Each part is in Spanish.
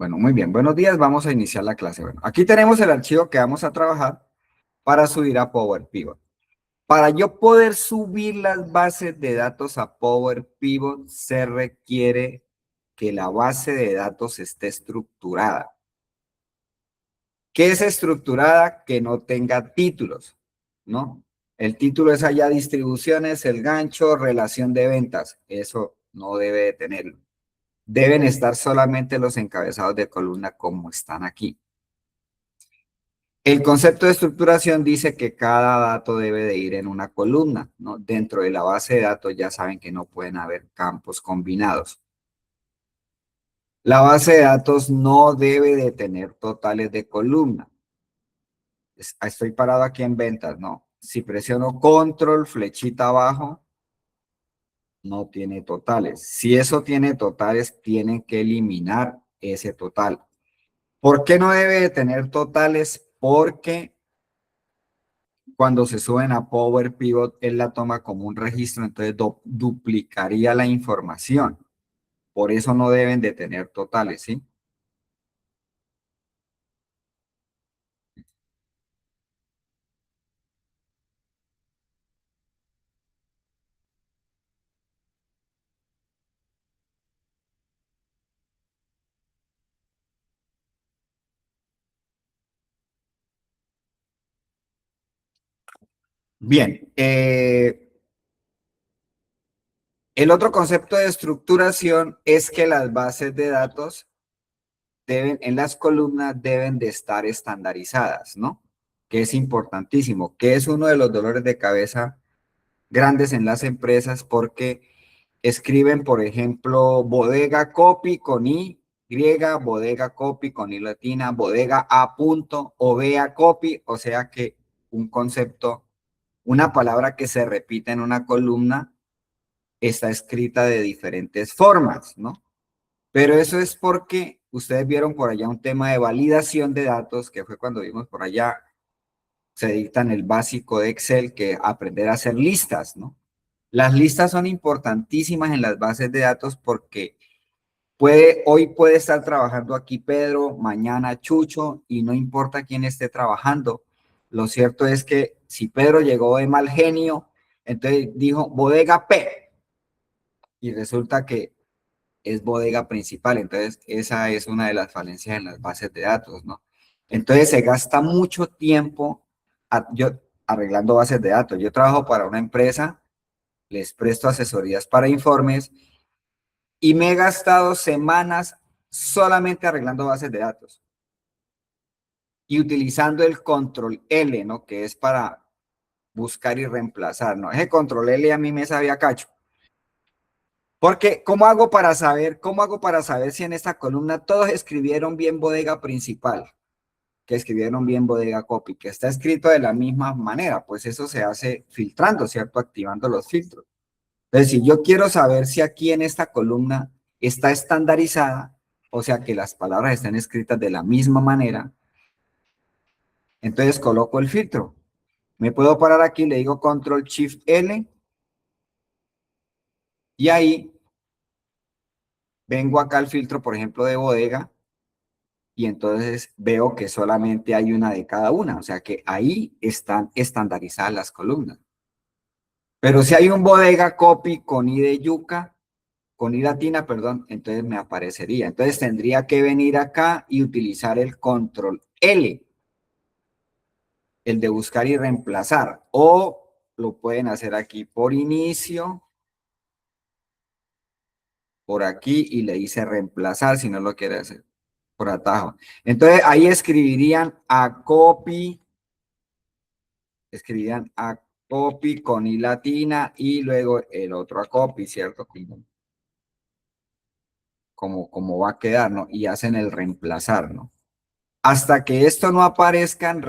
Bueno, muy bien. Buenos días. Vamos a iniciar la clase. Bueno, aquí tenemos el archivo que vamos a trabajar para subir a Power Pivot. Para yo poder subir las bases de datos a Power Pivot, se requiere que la base de datos esté estructurada. ¿Qué es estructurada? Que no tenga títulos, ¿no? El título es allá distribuciones, el gancho, relación de ventas. Eso no debe de tenerlo. Deben estar solamente los encabezados de columna como están aquí. El concepto de estructuración dice que cada dato debe de ir en una columna, ¿no? Dentro de la base de datos ya saben que no pueden haber campos combinados. La base de datos no debe de tener totales de columna. Estoy parado aquí en ventas, ¿no? Si presiono control, flechita abajo, no tiene totales. Si eso tiene totales, tienen que eliminar ese total. ¿Por qué no debe de tener totales? Porque cuando se suben a Power Pivot, él la toma como un registro, entonces duplicaría la información. Por eso no deben de tener totales, ¿sí? Bien, el otro concepto de estructuración es que las bases de datos en las columnas deben de estar estandarizadas, ¿no? Que es importantísimo, que es uno de los dolores de cabeza grandes en las empresas porque escriben, por ejemplo, bodega copy con I griega, bodega copy con I latina, bodega A punto o vea copy, o sea que un concepto, una palabra que se repite en una columna está escrita de diferentes formas, ¿no? Pero eso es porque ustedes vieron por allá un tema de validación de datos, que fue cuando vimos por allá, se dictan el básico de Excel, que aprender a hacer listas, ¿no? Las listas son importantísimas en las bases de datos porque hoy puede estar trabajando aquí Pedro, mañana Chucho, y no importa quién esté trabajando. Lo cierto es que si Pedro llegó de mal genio, entonces dijo bodega P, y resulta que es bodega principal. Entonces, esa es una de las falencias en las bases de datos, ¿no? Entonces, se gasta mucho tiempo yo arreglando bases de datos. Yo trabajo para una empresa, les presto asesorías para informes y me he gastado semanas solamente arreglando bases de datos y utilizando el control L, ¿no? Que es para buscar y reemplazar, ¿no? Ese control L a mí me sabía cacho. Porque, cómo hago para saber si en esta columna todos escribieron bien bodega principal, que escribieron bien bodega copy, que está escrito de la misma manera? Pues eso se hace filtrando, ¿cierto? Activando los filtros. Entonces, si yo quiero saber si aquí en esta columna está estandarizada, o sea, que las palabras están escritas de la misma manera, entonces coloco el filtro. Me puedo parar aquí, le digo Control Shift L, y ahí vengo acá al filtro, por ejemplo, de bodega, y entonces veo que solamente hay una de cada una, o sea que ahí están estandarizadas las columnas. Pero si hay un bodega copy con I de yuca, con I latina, perdón, entonces me aparecería. Entonces tendría que venir acá y utilizar el control L, el de buscar y reemplazar, o lo pueden hacer aquí por inicio, por aquí, y le dice reemplazar si no lo quiere hacer por atajo. Entonces ahí escribirían a copy con I latina y luego el otro a copy, ¿cierto? Como va a quedar, ¿no? Y hacen el reemplazar, ¿no? Hasta que esto no aparezcan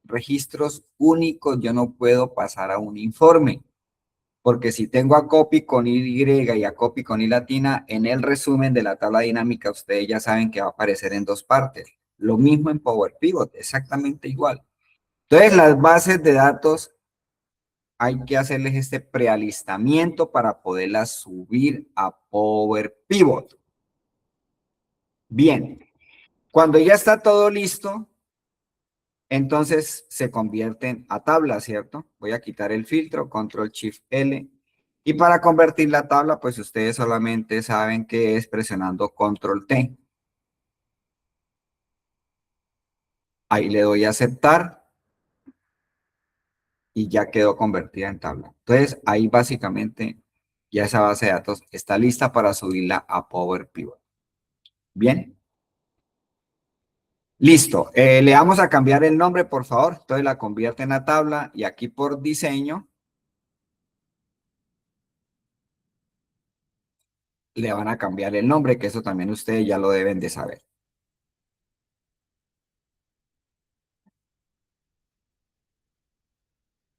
registros únicos, yo no puedo pasar a un informe. Porque si tengo a copy con Y y a copy con I latina, en el resumen de la tabla dinámica, ustedes ya saben que va a aparecer en dos partes. Lo mismo en Power Pivot, exactamente igual. Entonces, las bases de datos hay que hacerles este prealistamiento para poderlas subir a Power Pivot. Bien, Cuando ya está todo listo, entonces se convierten a tabla, ¿cierto? Voy a quitar el filtro, Control Shift L. Y para convertir la tabla, pues ustedes solamente saben que es presionando Control T. Ahí le doy a aceptar y ya quedó convertida en tabla. Entonces, ahí básicamente ya esa base de datos está lista para subirla a Power Pivot. Bien. Listo. Le vamos a cambiar el nombre, por favor. Entonces la convierte en la tabla y aquí por diseño le van a cambiar el nombre, que eso también ustedes ya lo deben de saber.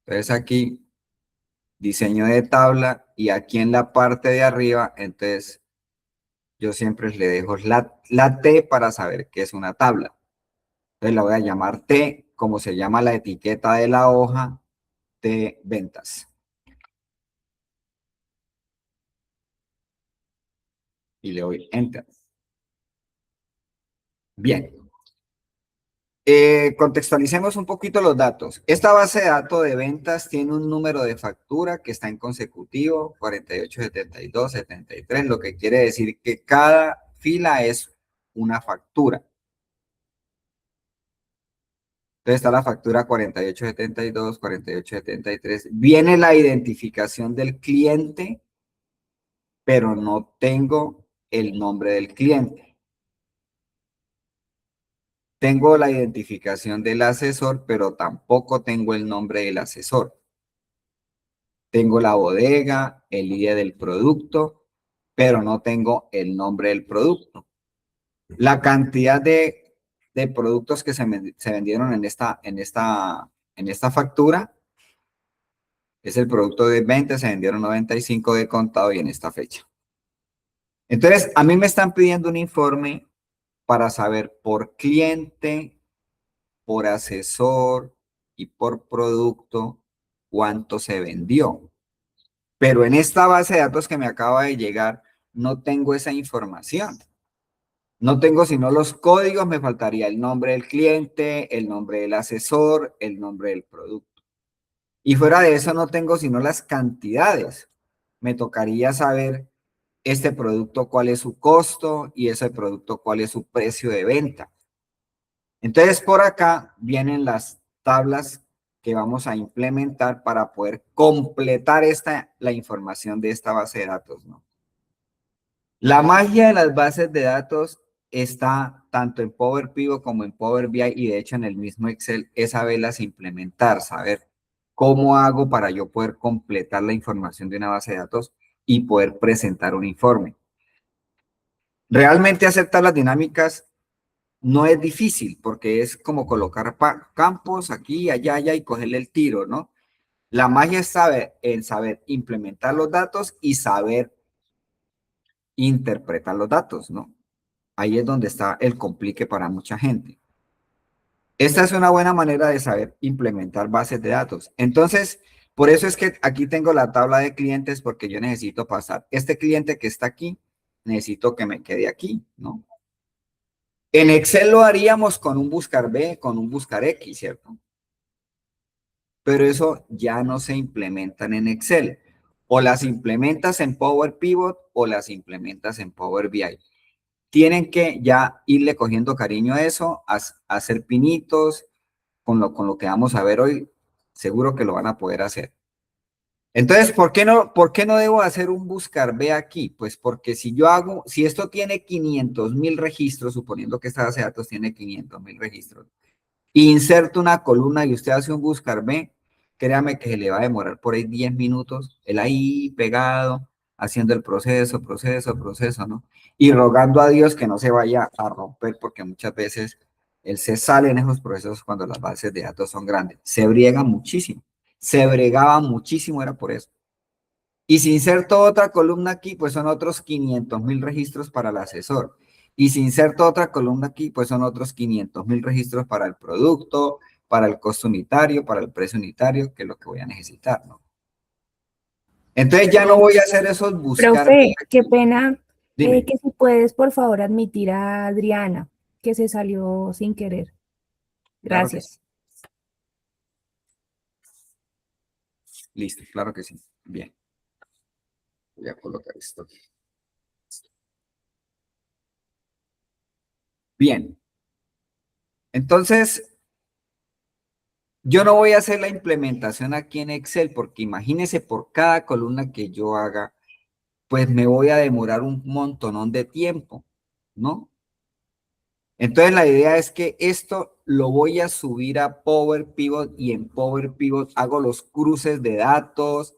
Entonces aquí, diseño de tabla y aquí en la parte de arriba, entonces yo siempre le dejo la T para saber qué es una tabla. Entonces la voy a llamar T, como se llama la etiqueta de la hoja de ventas. Y le doy Enter. Bien. Contextualicemos un poquito los datos. Esta base de datos de ventas tiene un número de factura que está en consecutivo, 48, 72, 73, lo que quiere decir que cada fila es una factura. Entonces está la factura 4872, 4873. Viene la identificación del cliente, pero no tengo el nombre del cliente. Tengo la identificación del asesor, pero tampoco tengo el nombre del asesor. Tengo la bodega, el ID del producto, pero no tengo el nombre del producto. La cantidad de productos que se vendieron en esta factura es el producto de 20, se vendieron 95 de contado y en esta fecha. Entonces, a mí me están pidiendo un informe para saber por cliente, por asesor y por producto cuánto se vendió. Pero en esta base de datos que me acaba de llegar, no tengo esa información. No tengo sino los códigos, me faltaría el nombre del cliente, el nombre del asesor, el nombre del producto. Y fuera de eso no tengo sino las cantidades. Me tocaría saber este producto cuál es su costo y ese producto cuál es su precio de venta. Entonces por acá vienen las tablas que vamos a implementar para poder completar la información de esta base de datos, ¿no? La magia de las bases de datos está tanto en Power Pivot como en Power BI y de hecho en el mismo Excel es saberlas implementar, saber cómo hago para yo poder completar la información de una base de datos y poder presentar un informe. Realmente hacer tablas dinámicas no es difícil porque es como colocar campos aquí, allá, allá y cogerle el tiro, ¿no? La magia es en saber implementar los datos y saber interpretar los datos, ¿no? Ahí es donde está el complique para mucha gente. Esta es una buena manera de saber implementar bases de datos. Entonces, por eso es que aquí tengo la tabla de clientes porque yo necesito pasar. Este cliente que está aquí, necesito que me quede aquí, ¿no? En Excel lo haríamos con un buscar B, con un buscar X, ¿cierto? Pero eso ya no se implementan en Excel. O las implementas en Power Pivot o las implementas en Power BI. Tienen que ya irle cogiendo cariño a eso, a hacer pinitos, con lo que vamos a ver hoy, seguro que lo van a poder hacer. Entonces, por qué no debo hacer un buscar B aquí? Pues porque si esto tiene 500,000 registros, suponiendo que esta base de datos tiene 500,000 registros, inserto una columna y usted hace un buscar B, créame que se le va a demorar por ahí 10 minutos, él ahí pegado, haciendo el proceso, ¿no? Y rogando a Dios que no se vaya a romper, porque muchas veces él se sale en esos procesos cuando las bases de datos son grandes. Se briega muchísimo, se bregaba muchísimo, era por eso. Y si inserto otra columna aquí, pues son otros 500,000 registros para el asesor. Y si inserto otra columna aquí, pues son otros 500,000 registros para el producto, para el costo unitario, para el precio unitario, que es lo que voy a necesitar, ¿no? Entonces ya no voy a hacer esos buscar. Profe, qué pena Dime. que si puedes, por favor, admitir a Adriana. que se salió sin querer. Claro que sí. Gracias. Listo, claro que sí. Bien. Voy a colocar esto aquí. Bien. Entonces, yo no voy a hacer la implementación aquí en Excel porque imagínense por cada columna que yo haga, pues me voy a demorar un montonón de tiempo, ¿no? Entonces la idea es que esto lo voy a subir a Power Pivot y en Power Pivot hago los cruces de datos.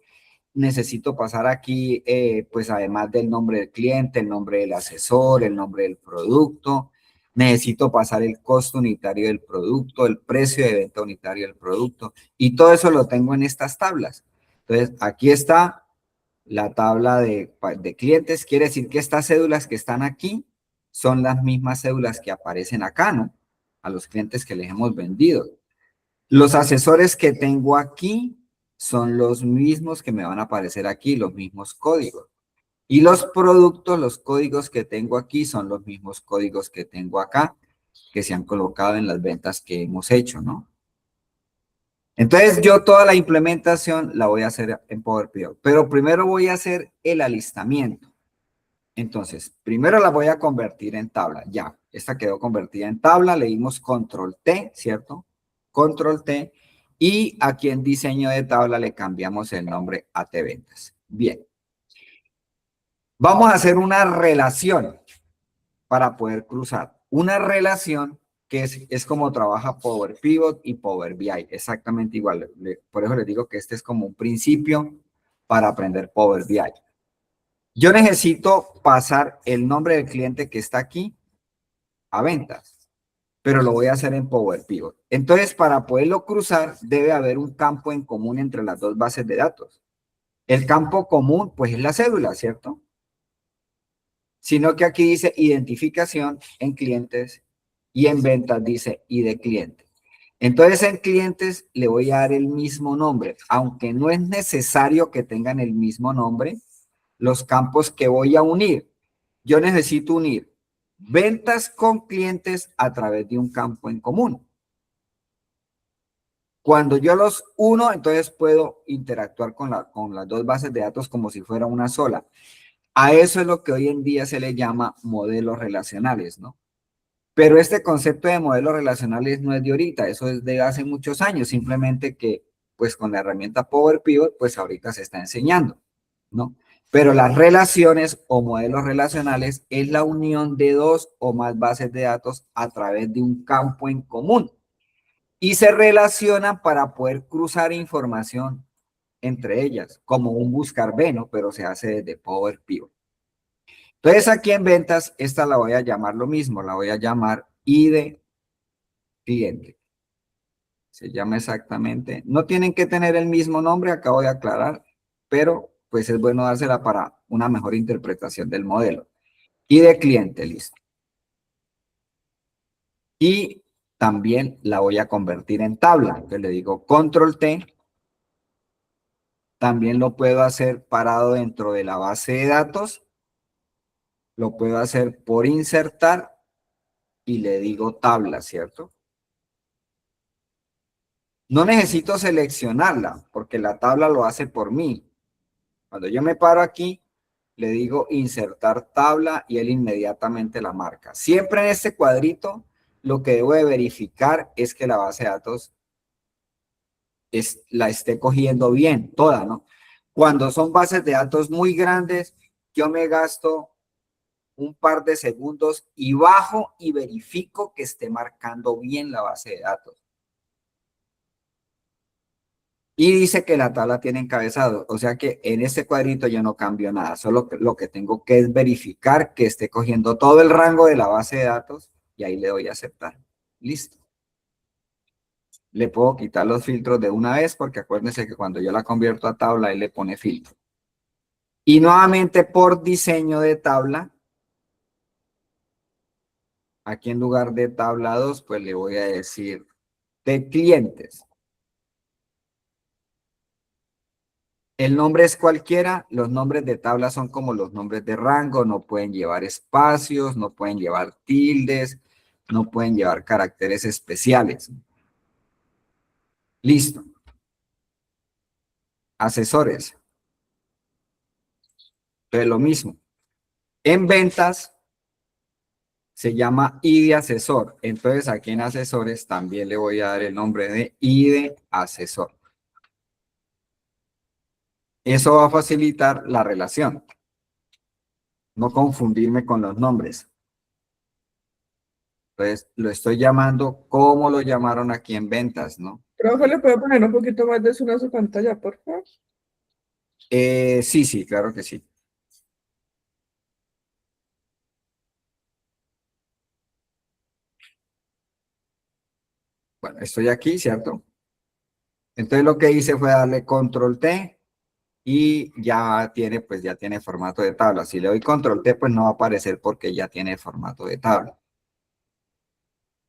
Necesito pasar aquí, pues además del nombre del cliente, el nombre del asesor, el nombre del producto. Necesito pasar el costo unitario del producto, el precio de venta unitario del producto. Y todo eso lo tengo en estas tablas. Entonces, aquí está la tabla de clientes. Quiere decir que estas cédulas que están aquí son las mismas cédulas que aparecen acá, ¿no? A los clientes que les hemos vendido. Los asesores que tengo aquí son los mismos que me van a aparecer aquí, los mismos códigos. Y los productos, los códigos que tengo aquí son los mismos códigos que tengo acá, que se han colocado en las ventas que hemos hecho, ¿no? Entonces yo toda la implementación la voy a hacer en Power BI, pero primero voy a hacer el alistamiento. Entonces, primero la voy a convertir en tabla. Ya, esta quedó convertida en tabla. Le dimos control T, ¿cierto? Control T. Y aquí en diseño de tabla le cambiamos el nombre a T Ventas. Bien. Vamos a hacer una relación para poder cruzar. Una relación que es como trabaja Power Pivot y Power BI. Exactamente igual. Por eso les digo que este es como un principio para aprender Power BI. Yo necesito pasar el nombre del cliente que está aquí a ventas, pero lo voy a hacer en Power Pivot. Entonces, para poderlo cruzar, debe haber un campo en común entre las dos bases de datos. El campo común, pues, es la cédula, ¿cierto? Sino que aquí dice identificación en clientes y en ventas dice ID cliente. Entonces, en clientes le voy a dar el mismo nombre, aunque no es necesario que tengan el mismo nombre, los campos que voy a unir. Yo necesito unir ventas con clientes a través de un campo en común. Cuando yo los uno, entonces puedo interactuar con las dos bases de datos como si fuera una sola. A eso es lo que hoy en día se le llama modelos relacionales, ¿no? Pero este concepto de modelos relacionales no es de ahorita, eso es de hace muchos años, simplemente que pues con la herramienta Power Pivot pues ahorita se está enseñando, ¿no? Pero las relaciones o modelos relacionales es la unión de dos o más bases de datos a través de un campo en común y se relacionan para poder cruzar información entre ellas, como un buscar B, ¿no? Pero se hace desde Power Pivot. Entonces aquí en ventas, esta la voy a llamar lo mismo, la voy a llamar ID cliente. Se llama exactamente. No tienen que tener el mismo nombre, acabo de aclarar, pero pues es bueno dársela para una mejor interpretación del modelo. ID cliente, listo. Y también la voy a convertir en tabla. Entonces le digo control T. También lo puedo hacer parado dentro de la base de datos. Lo puedo hacer por insertar y le digo tabla, ¿cierto? No necesito seleccionarla porque la tabla lo hace por mí. Cuando yo me paro aquí, le digo insertar tabla y él inmediatamente la marca. Siempre en este cuadrito, lo que debo de verificar es que la base de datos la esté cogiendo bien, toda, ¿no? Cuando son bases de datos muy grandes, yo me gasto un par de segundos y bajo y verifico que esté marcando bien la base de datos. Y dice que la tabla tiene encabezado, o sea que en este cuadrito yo no cambio nada, solo lo que tengo que es verificar que esté cogiendo todo el rango de la base de datos y ahí le doy a aceptar. Listo. Le puedo quitar los filtros de una vez porque acuérdense que cuando yo la convierto a tabla, él le pone filtro. Y nuevamente por diseño de tabla, aquí en lugar de tabla 2, pues le voy a decir de clientes. El nombre es cualquiera, los nombres de tabla son como los nombres de rango, no pueden llevar espacios, no pueden llevar tildes, no pueden llevar caracteres especiales. Listo. Asesores. Entonces, lo mismo. En ventas se llama ID asesor. Entonces, aquí en asesores también le voy a dar el nombre de ID asesor. Eso va a facilitar la relación. No confundirme con los nombres. Entonces, lo estoy llamando como lo llamaron aquí en ventas, ¿no? Profe, ¿le puedo poner un poquito más de zoom a su pantalla, por favor? Sí, sí, claro que sí. Bueno, estoy aquí, ¿cierto? Entonces, lo que hice fue darle control T y ya tiene, pues ya tiene formato de tabla. Si le doy control T, pues no va a aparecer porque ya tiene formato de tabla.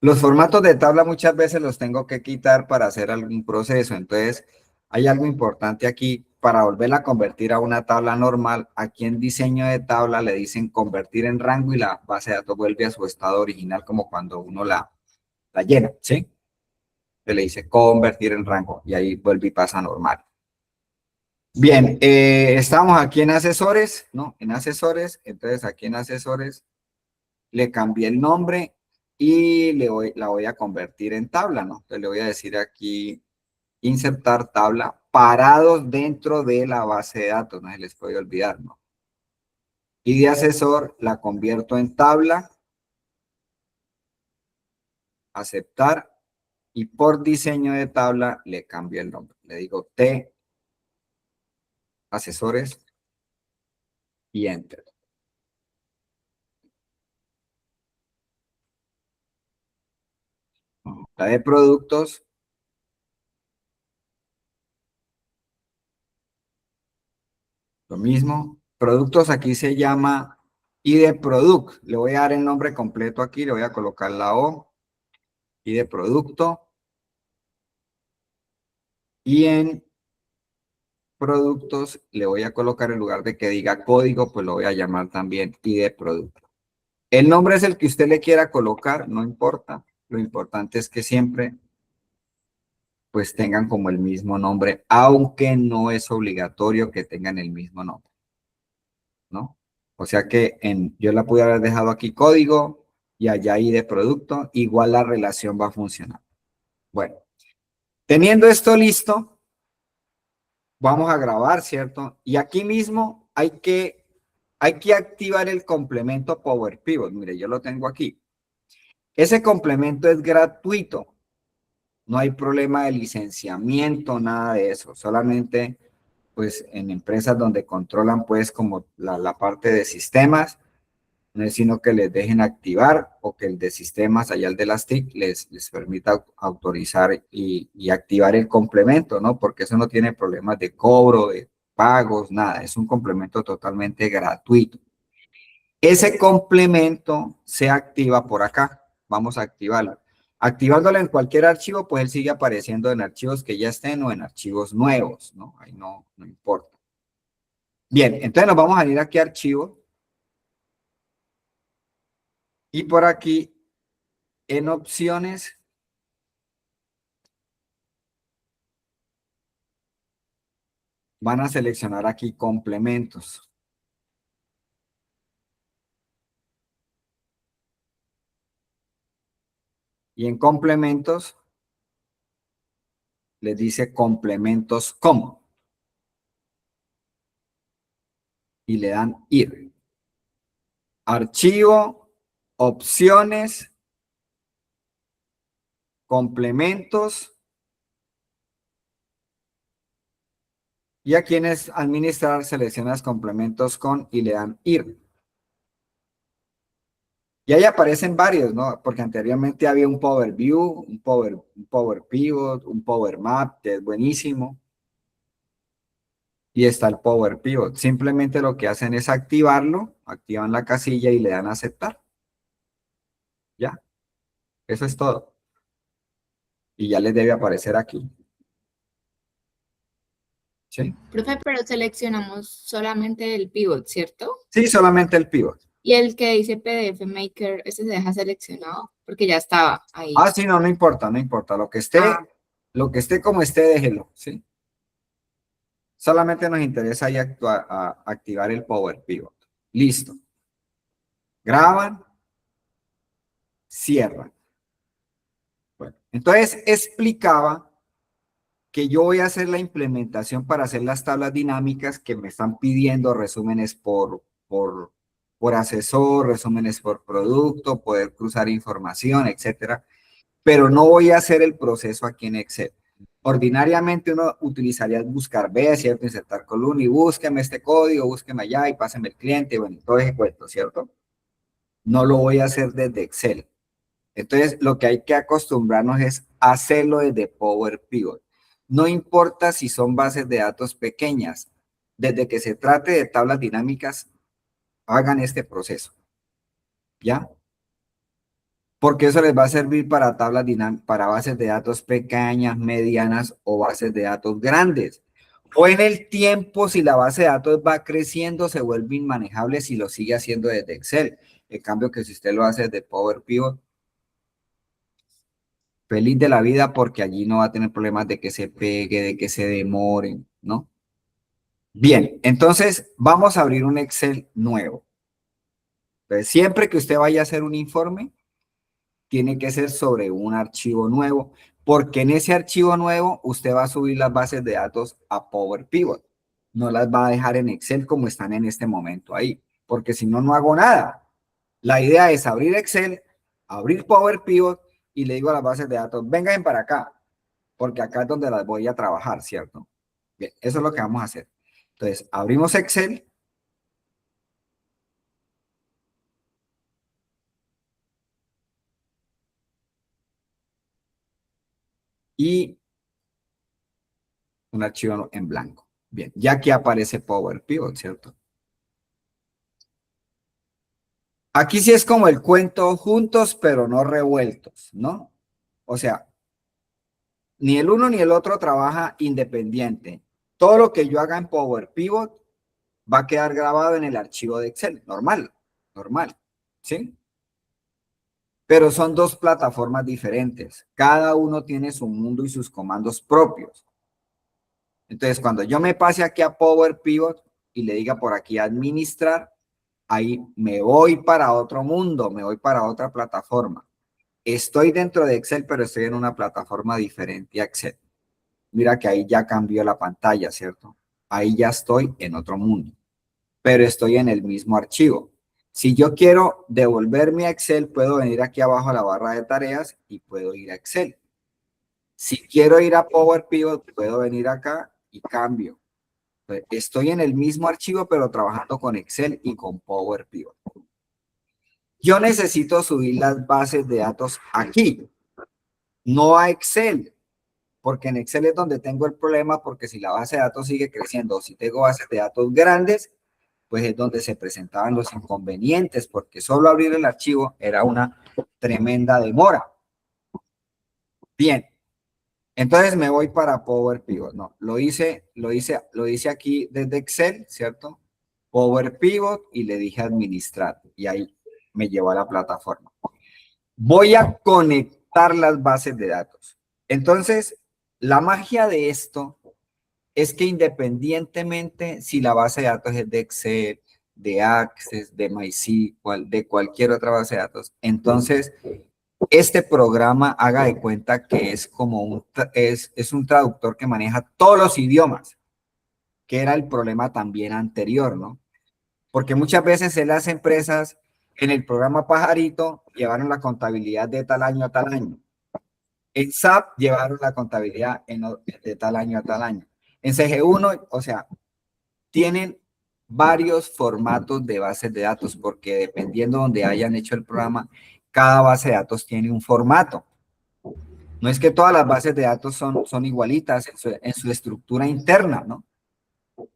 Los formatos de tabla muchas veces los tengo que quitar para hacer algún proceso. Entonces, hay algo importante aquí para volverla a convertir a una tabla normal. Aquí en diseño de tabla le dicen convertir en rango y la base de datos vuelve a su estado original como cuando uno la llena, ¿sí? Se le dice convertir en rango y ahí vuelve y pasa normal. Bien, estamos aquí en asesores, ¿no? En asesores, entonces aquí en asesores le cambié el nombre y la voy a convertir en tabla, ¿no? Entonces le voy a decir aquí, insertar tabla, parados dentro de la base de datos, no se les puede olvidar, ¿no? Y de asesor la convierto en tabla, aceptar, y por diseño de tabla le cambio el nombre. Le digo T, asesores, y enter. La de productos, lo mismo. Productos aquí se llama ID Product. Le voy a dar el nombre completo aquí, le voy a colocar la O, ID Producto. Y en productos le voy a colocar en lugar de que diga código, pues lo voy a llamar también ID Producto. El nombre es el que usted le quiera colocar, no importa. Lo importante es que siempre pues tengan como el mismo nombre, aunque no es obligatorio que tengan el mismo nombre, ¿no? O sea que yo la pude haber dejado aquí código y allá ahí de producto, igual la relación va a funcionar. Bueno, teniendo esto listo, vamos a grabar, ¿cierto? Y aquí mismo hay que activar el complemento Power Pivot. Mire, yo lo tengo aquí. Ese complemento es gratuito. No hay problema de licenciamiento, nada de eso. Solamente, pues, en empresas donde controlan, pues, como la parte de sistemas, no es sino que les dejen activar o que el de sistemas, allá el de las TIC, les permita autorizar y activar el complemento, ¿no? Porque eso no tiene problemas de cobro, de pagos, nada. Es un complemento totalmente gratuito. Ese complemento se activa por acá. Vamos a activarlo. Activándolo en cualquier archivo, pues él sigue apareciendo en archivos que ya estén o en archivos nuevos, ¿no? Ahí no importa. Bien, entonces nos vamos a ir aquí a archivo. Y por aquí, en opciones, van a seleccionar aquí complementos. Y en complementos, les dice complementos como. Y le dan ir. Archivo, opciones, complementos. Y aquí en administrar, seleccionas complementos con y le dan ir. Y ahí aparecen varios, ¿no? Porque anteriormente había un Power View, un Power Pivot, un Power Map, que es buenísimo. Y está el Power Pivot. Simplemente lo que hacen es activarlo, activan la casilla y le dan a aceptar. Ya, eso es todo. Y ya les debe aparecer aquí. ¿Sí? Profe, pero seleccionamos solamente el pivot, ¿cierto? Sí, solamente el pivot. Y el que dice PDF Maker, ese se deja seleccionado porque ya estaba ahí. Ah, sí, no, no importa, no importa. Ah. Lo que esté como esté, déjelo, ¿sí? Solamente nos interesa ahí activar el Power Pivot. Listo. Graban, cierran. Bueno, entonces explicaba que yo voy a hacer la implementación para hacer las tablas dinámicas que me están pidiendo resúmenes por asesor, resúmenes por producto, poder cruzar información, etcétera. Pero no voy a hacer el proceso aquí en Excel. Ordinariamente uno utilizaría buscar B, ¿cierto? Insertar columna y búsqueme este código, búsqueme allá y páseme el cliente, bueno, todo ese cuento, ¿cierto? No lo voy a hacer desde Excel. Entonces, lo que hay que acostumbrarnos es hacerlo desde Power Pivot. No importa si son bases de datos pequeñas, desde que se trate de tablas dinámicas, hagan este proceso, ¿ya? Porque eso les va a servir para tablas dinámicas, para bases de datos pequeñas, medianas o bases de datos grandes. O en el tiempo, si la base de datos va creciendo, se vuelve inmanejable si lo sigue haciendo desde Excel. En cambio, que si usted lo hace desde Power Pivot, feliz de la vida porque allí no va a tener problemas de que se pegue, de que se demore, ¿no? Bien, entonces vamos a abrir un Excel nuevo. Entonces, siempre que usted vaya a hacer un informe, tiene que ser sobre un archivo nuevo, porque en ese archivo nuevo usted va a subir las bases de datos a Power Pivot. No las va a dejar en Excel como están en este momento ahí, porque si no, no hago nada. La idea es abrir Excel, abrir Power Pivot y le digo a las bases de datos, vengan para acá, porque acá es donde las voy a trabajar, ¿cierto? Bien, eso es lo que vamos a hacer. Entonces, abrimos Excel. Y un archivo en blanco. Bien, ya aquí aparece Power Pivot, ¿cierto? Aquí sí es como el cuento juntos, pero no revueltos, ¿no? O sea, ni el uno ni el otro trabaja independiente. Todo lo que yo haga en Power Pivot va a quedar grabado en el archivo de Excel, normal, normal, ¿sí? Pero son dos plataformas diferentes. Cada uno tiene su mundo y sus comandos propios. Entonces, cuando yo me pase aquí a Power Pivot y le diga por aquí administrar, ahí me voy para otro mundo, me voy para otra plataforma. Estoy dentro de Excel, pero estoy en una plataforma diferente a Excel. Mira que ahí ya cambió la pantalla, ¿cierto? Ahí ya estoy en otro mundo, pero estoy en el mismo archivo. Si yo quiero devolverme a Excel, puedo venir aquí abajo a la barra de tareas y puedo ir a Excel. Si quiero ir a Power Pivot, puedo venir acá y cambio. Estoy en el mismo archivo, pero trabajando con Excel y con Power Pivot. Yo necesito subir las bases de datos aquí, no a Excel, porque en Excel es donde tengo el problema, porque si la base de datos sigue creciendo, o si tengo bases de datos grandes, pues es donde se presentaban los inconvenientes, porque solo abrir el archivo era una tremenda demora. Bien, entonces me voy para Power Pivot. No, lo hice aquí desde Excel, ¿cierto? Power Pivot y le dije administrar y ahí me llevó a la plataforma. Voy a conectar las bases de datos. Entonces, la magia de esto es que independientemente si la base de datos es de Excel, de Access, de MySQL, de cualquier otra base de datos, entonces este programa haga de cuenta que es como es un traductor que maneja todos los idiomas, que era el problema también anterior, ¿no? Porque muchas veces en las empresas, en el programa Pajarito, llevaron la contabilidad de tal año a tal año. En SAP llevaron la contabilidad de tal año a tal año. En CG1, o sea, tienen varios formatos de bases de datos, porque dependiendo de donde hayan hecho el programa, cada base de datos tiene un formato. No es que todas las bases de datos son igualitas en su estructura interna, ¿no?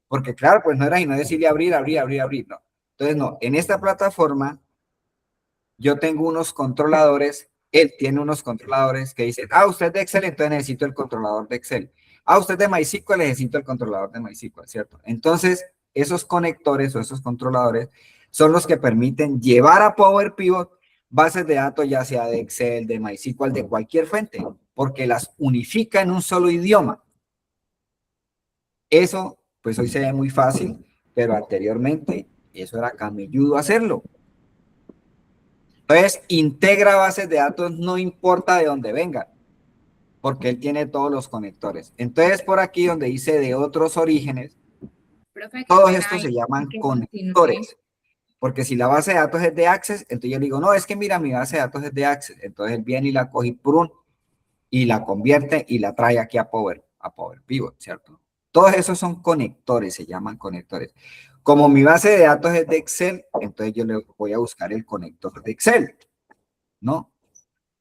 Porque claro, pues no era y no decirle abrir, no. Entonces, no, en esta plataforma yo tengo unos controladores, él tiene unos controladores que dicen, usted es de Excel, entonces necesito el controlador de Excel. Usted es de MySQL, necesito el controlador de MySQL, ¿cierto? Entonces, esos conectores o esos controladores son los que permiten llevar a Power Pivot bases de datos, ya sea de Excel, de MySQL, de cualquier fuente, porque las unifica en un solo idioma. Eso, pues hoy se ve muy fácil, pero anteriormente eso era camelludo hacerlo. Entonces, integra bases de datos, no importa de dónde vengan, porque él tiene todos los conectores. Entonces, por aquí donde dice de otros orígenes, Profe, qué todos pena estos se ahí, llaman que continúe. conectores. Porque si la base de datos es de Access, entonces yo le digo, no, es que mira, mi base de datos es de Access. Entonces él viene y la coge y la convierte y la trae aquí a Power Pivot, ¿cierto? Todos esos son conectores, se llaman conectores. Como mi base de datos es de Excel, entonces yo le voy a buscar el conector de Excel, ¿no?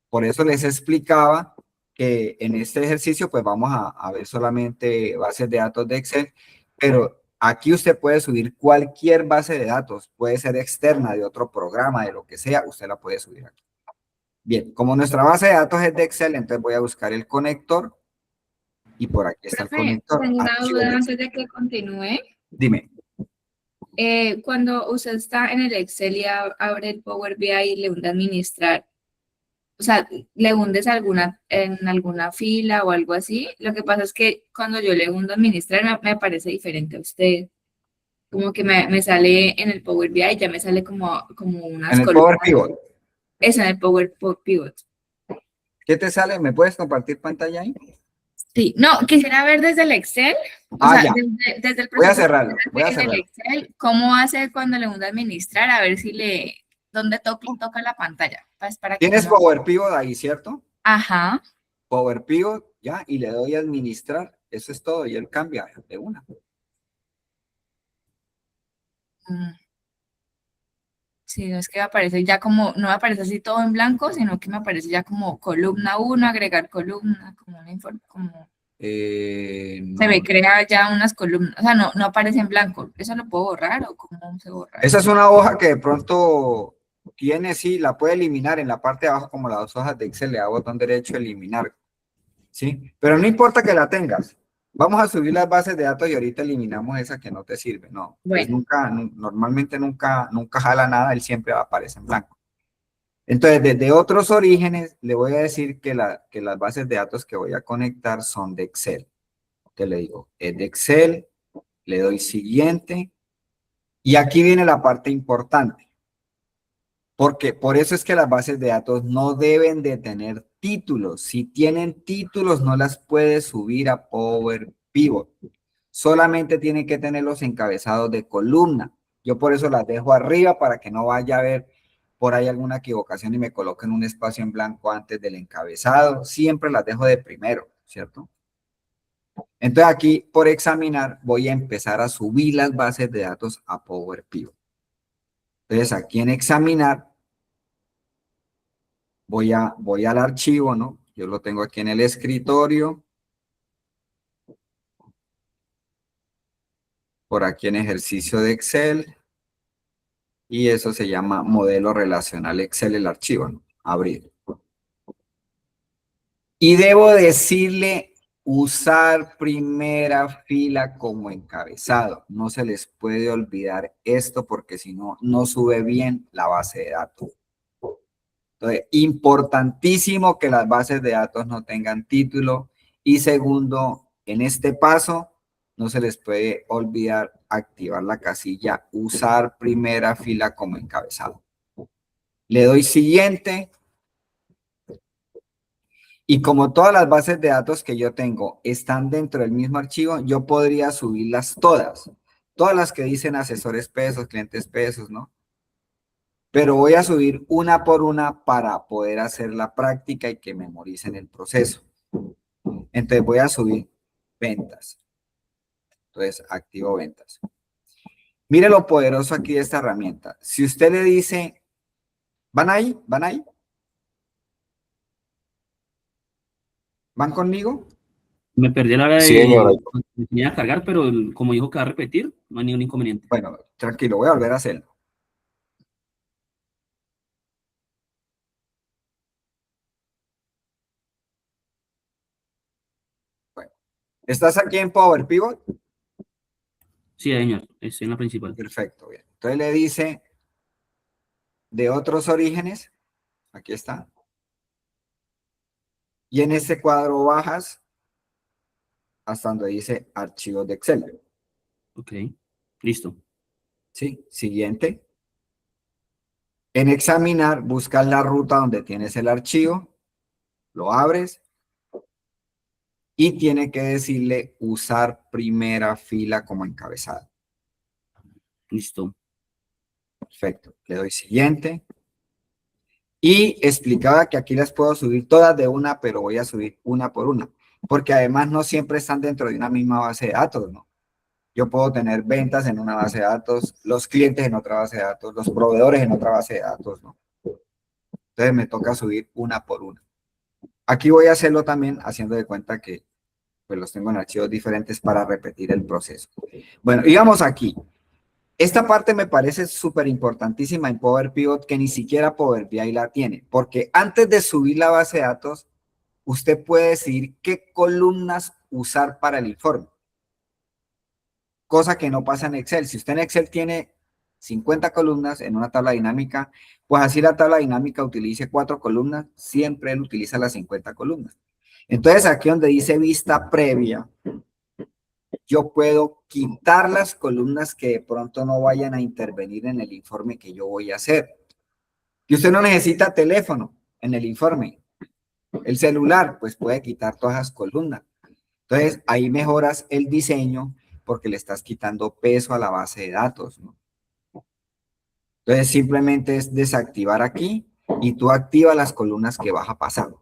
Por eso les explicaba que en este ejercicio pues vamos a ver solamente bases de datos de Excel, pero aquí usted puede subir cualquier base de datos, puede ser externa de otro programa, de lo que sea, usted la puede subir aquí. Bien, como nuestra base de datos es de Excel, entonces voy a buscar el conector y por aquí está el Profe, conector. tengo una Archivos duda de antes Excel. de que continúe. Dime. Cuando usted está en el Excel y abre el Power BI y le hunde administrar, o sea, le hundes en alguna fila o algo así. Lo que pasa es que cuando yo le hundo administrar me parece diferente a usted. Como que me sale en el Power BI, ya me sale como unas En el Power columnas. Pivot, Eso en el Power Pivot. ¿qué te sale? ¿Me puedes compartir pantalla ahí? Sí, no, quisiera ver desde el Excel, o Ah, sea, ya. desde el Voy a proceso que cerrarlo, usted voy a hace en el cerrarlo. Excel, cómo hace cuando le hunde administrar, a ver si dónde toca la pantalla, pues para que Tienes no. Power Pivot ahí, ¿cierto? Ajá. Power Pivot, ya, y le doy a administrar. Eso es todo, y él cambia de una. Mm, sí, no es que me aparece ya como, no me aparece así todo en blanco, sino que me aparece ya como columna 1, agregar columna, como una como se No. ve, crea ya unas columnas, o sea, no aparece en blanco. ¿Eso lo puedo borrar o cómo se borra Esa eso? es una hoja que de pronto tiene, sí, la puede eliminar en la parte de abajo, como las dos hojas de Excel, le da botón derecho, eliminar, ¿sí? Pero no importa que la tengas. Vamos a subir las bases de datos y ahorita eliminamos esa que no te sirve. No, pues Bueno, nunca, normalmente nunca jala nada, él siempre aparece en blanco. Entonces, desde otros orígenes, le voy a decir que las bases de datos que voy a conectar son de Excel. Te le digo, es de Excel, le doy siguiente, y aquí viene la parte importante, porque por eso es que las bases de datos no deben de tener títulos. Si tienen títulos, no las puedes subir a Power Pivot. Solamente tienen que tener los encabezados de columna. Yo por eso las dejo arriba para que no vaya a haber por ahí alguna equivocación y me coloquen un espacio en blanco antes del encabezado. Siempre las dejo de primero, ¿cierto? Entonces aquí, por examinar, voy a empezar a subir las bases de datos a Power Pivot. Entonces aquí en examinar, voy al archivo, ¿no? Yo lo tengo aquí en el escritorio. Por aquí en ejercicio de Excel. Y eso se llama modelo relacional Excel, el archivo, ¿no? Abrir. Y debo decirle usar primera fila como encabezado. No se les puede olvidar esto porque si no, no sube bien la base de datos. Entonces, importantísimo que las bases de datos no tengan título. Y segundo, en este paso, no se les puede olvidar activar la casilla usar primera fila como encabezado. Le doy siguiente. Y como todas las bases de datos que yo tengo están dentro del mismo archivo, yo podría subirlas todas. Todas las que dicen asesores pesos, clientes pesos, ¿no? Pero voy a subir una por una para poder hacer la práctica y que memoricen el proceso. Entonces voy a subir ventas. Entonces activo ventas. Mire lo poderoso aquí de esta herramienta. Si usted le dice, ¿van ahí? ¿Van ahí? ¿Van conmigo? Me perdí a la hora Sí, señora. de me tenía que cargar, pero como dijo que va a repetir, no hay ningún inconveniente. Bueno, tranquilo, voy a volver a hacerlo. Bueno, ¿estás aquí en Power Pivot? Sí, señor, es en la principal. Perfecto, bien. Entonces le dice de otros orígenes. Aquí está. Y en este cuadro bajas hasta donde dice archivos de Excel. Ok, listo. ¿Sí? Siguiente. En examinar, buscas la ruta donde tienes el archivo, lo abres y tiene que decirle usar primera fila como encabezado. Listo. Perfecto. Le doy siguiente. Y explicaba que aquí las puedo subir todas de una, pero voy a subir una por una. Porque además no siempre están dentro de una misma base de datos, ¿no? Yo puedo tener ventas en una base de datos, los clientes en otra base de datos, los proveedores en otra base de datos, ¿no? Entonces me toca subir una por una. Aquí voy a hacerlo también haciendo de cuenta que pues los tengo en archivos diferentes para repetir el proceso. Bueno, digamos aquí. Esta parte me parece súper importantísima en Power Pivot que ni siquiera Power BI la tiene, porque antes de subir la base de datos, usted puede decidir qué columnas usar para el informe. Cosa que no pasa en Excel. Si usted en Excel tiene 50 columnas en una tabla dinámica, pues así la tabla dinámica utilice 4 columnas, siempre él utiliza las 50 columnas. Entonces aquí donde dice vista previa, yo puedo quitar las columnas que de pronto no vayan a intervenir en el informe que yo voy a hacer. Y usted no necesita teléfono en el informe. El celular, pues puede quitar todas las columnas. Entonces, ahí mejoras el diseño porque le estás quitando peso a la base de datos, ¿no? Entonces, simplemente es desactivar aquí y tú activas las columnas que vas a pasar.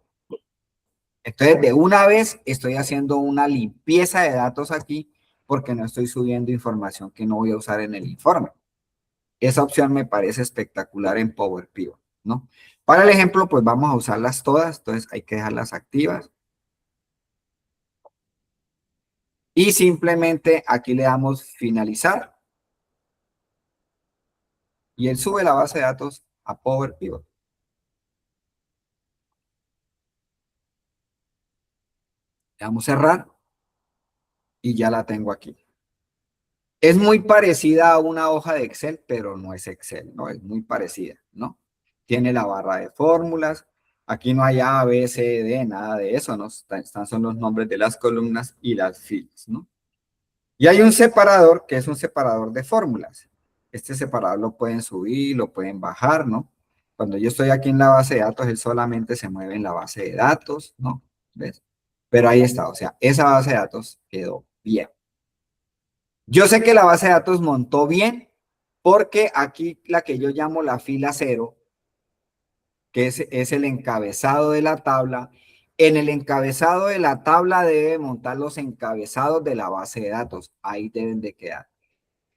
Entonces, de una vez estoy haciendo una limpieza de datos aquí porque no estoy subiendo información que no voy a usar en el informe. Esa opción me parece espectacular en Power Pivot, ¿no? Para el ejemplo, pues vamos a usarlas todas, entonces hay que dejarlas activas. Y simplemente aquí le damos finalizar. Y él sube la base de datos a Power Pivot. Le damos cerrar y ya la tengo aquí. Es muy parecida a una hoja de Excel, pero no es Excel, ¿no? Es muy parecida, ¿no? Tiene la barra de fórmulas. Aquí no hay A, B, C, D, nada de eso, ¿no? Están son los nombres de las columnas y las filas, ¿no? Y hay un separador que es un separador de fórmulas. Este separador lo pueden subir, lo pueden bajar, ¿no? Cuando yo estoy aquí en la base de datos, él solamente se mueve en la base de datos, ¿no? ¿Ves? Pero ahí está, o sea, esa base de datos quedó bien. Yo sé que la base de datos montó bien porque aquí la que yo llamo la fila 0, que es el encabezado de la tabla, en el encabezado de la tabla debe montar los encabezados de la base de datos. Ahí deben de quedar.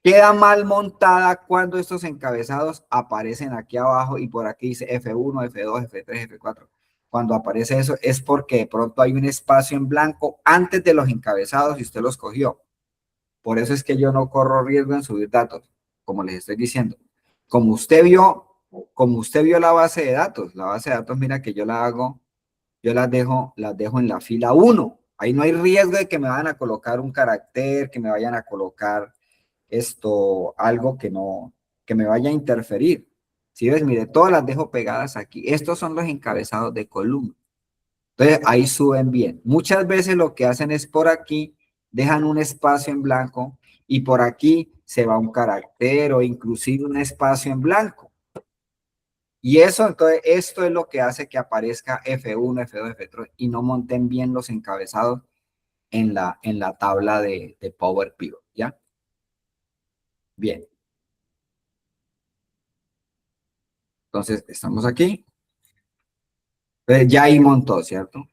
Queda mal montada cuando estos encabezados aparecen aquí abajo y por aquí dice F1, F2, F3, F4. Cuando aparece eso es porque de pronto hay un espacio en blanco antes de los encabezados y usted los cogió. Por eso es que yo no corro riesgo en subir datos, como les estoy diciendo. Como usted vio la base de datos, mira que yo la hago, yo las dejo en la fila 1. Ahí no hay riesgo de que me vayan a colocar un carácter, que me vayan a colocar algo que me vaya a interferir. Si ves, mire, todas las dejo pegadas aquí. Estos son los encabezados de columna. Entonces, ahí suben bien. Muchas veces lo que hacen es por aquí, dejan un espacio en blanco y por aquí se va un carácter o inclusive un espacio en blanco. Y eso, entonces, esto es lo que hace que aparezca F1, F2, F3 y no monten bien los encabezados en la tabla de Power Pivot, ¿ya? Bien. Entonces, estamos aquí. Entonces, ya ahí montó, ¿cierto?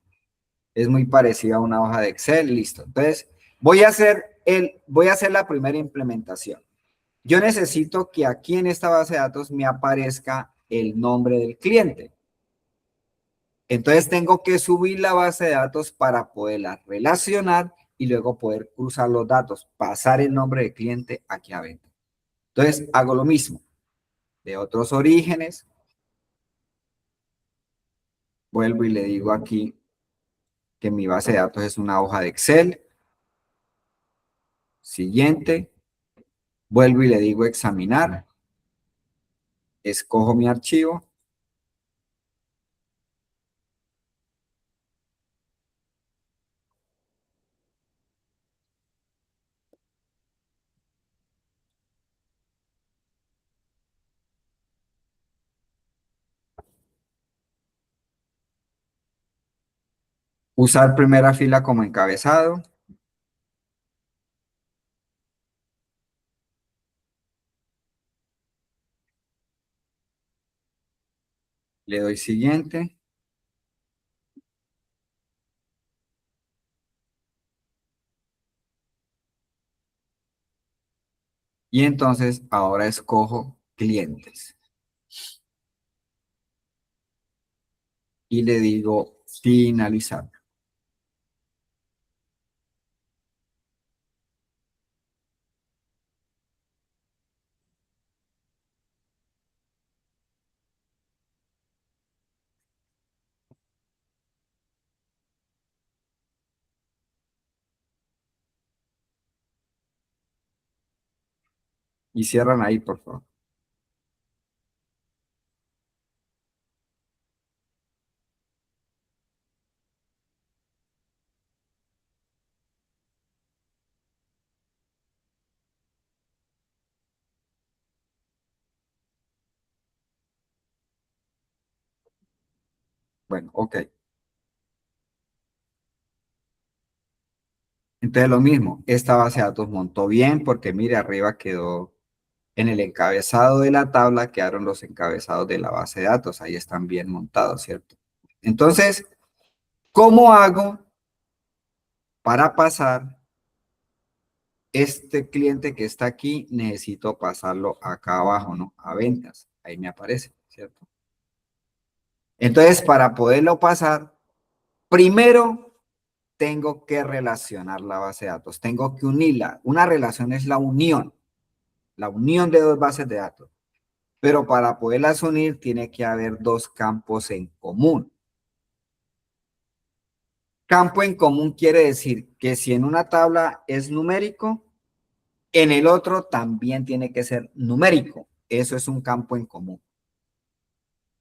Es muy parecida a una hoja de Excel, listo. Entonces, voy a hacer la primera implementación. Yo necesito que aquí en esta base de datos me aparezca el nombre del cliente. Entonces, tengo que subir la base de datos para poderla relacionar y luego poder cruzar los datos, pasar el nombre del cliente aquí a venta. Entonces, hago lo mismo. De otros orígenes, vuelvo y le digo aquí que mi base de datos es una hoja de Excel. Siguiente. Vuelvo y le digo examinar. escojo mi archivo. Usar primera fila como encabezado. Le doy siguiente. Y entonces ahora escojo clientes. Y le digo finalizar. Y cierran ahí, por favor. Bueno, ok. Entonces lo mismo, esta base de datos montó bien porque mire, arriba quedó en el encabezado de la tabla, quedaron los encabezados de la base de datos, ahí están bien montados, ¿cierto? Entonces, ¿cómo hago para pasar este cliente que está aquí? Necesito pasarlo acá abajo, ¿no? A ventas, ahí me aparece, ¿cierto? Entonces, para poderlo pasar, primero tengo que relacionar la base de datos, tengo que unirla. Una relación es la unión de dos bases de datos. Pero para poderlas unir tiene que haber dos campos en común. Campo en común quiere decir que si en una tabla es numérico, en el otro también tiene que ser numérico. Eso es un campo en común.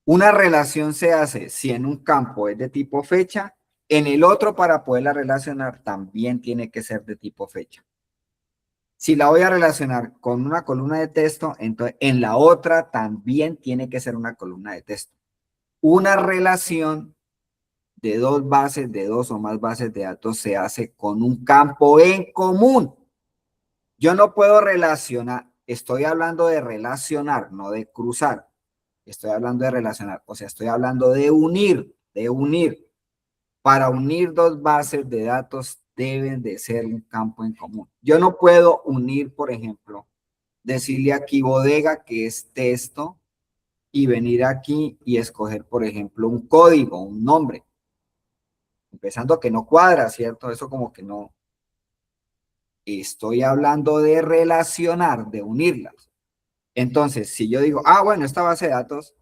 Una relación se hace si en un campo es de tipo fecha, en el otro para poderla relacionar también tiene que ser de tipo fecha. Si la voy a relacionar con una columna de texto, entonces en la otra también tiene que ser una columna de texto. Una relación de dos bases, de dos o más bases de datos se hace con un campo en común. Yo no puedo relacionar, estoy hablando de relacionar, no de cruzar. Estoy hablando de relacionar, o sea, estoy hablando de unir, de unir. Para unir dos bases de datos deben de ser un campo en común. Yo no puedo unir, por ejemplo, decirle aquí bodega, que es texto, y venir aquí y escoger, por ejemplo, un código, un nombre. Empezando que no cuadra, ¿cierto? Eso como que no. Estoy hablando de relacionar, de unirlas. Entonces, si yo digo, bueno, esta base de datos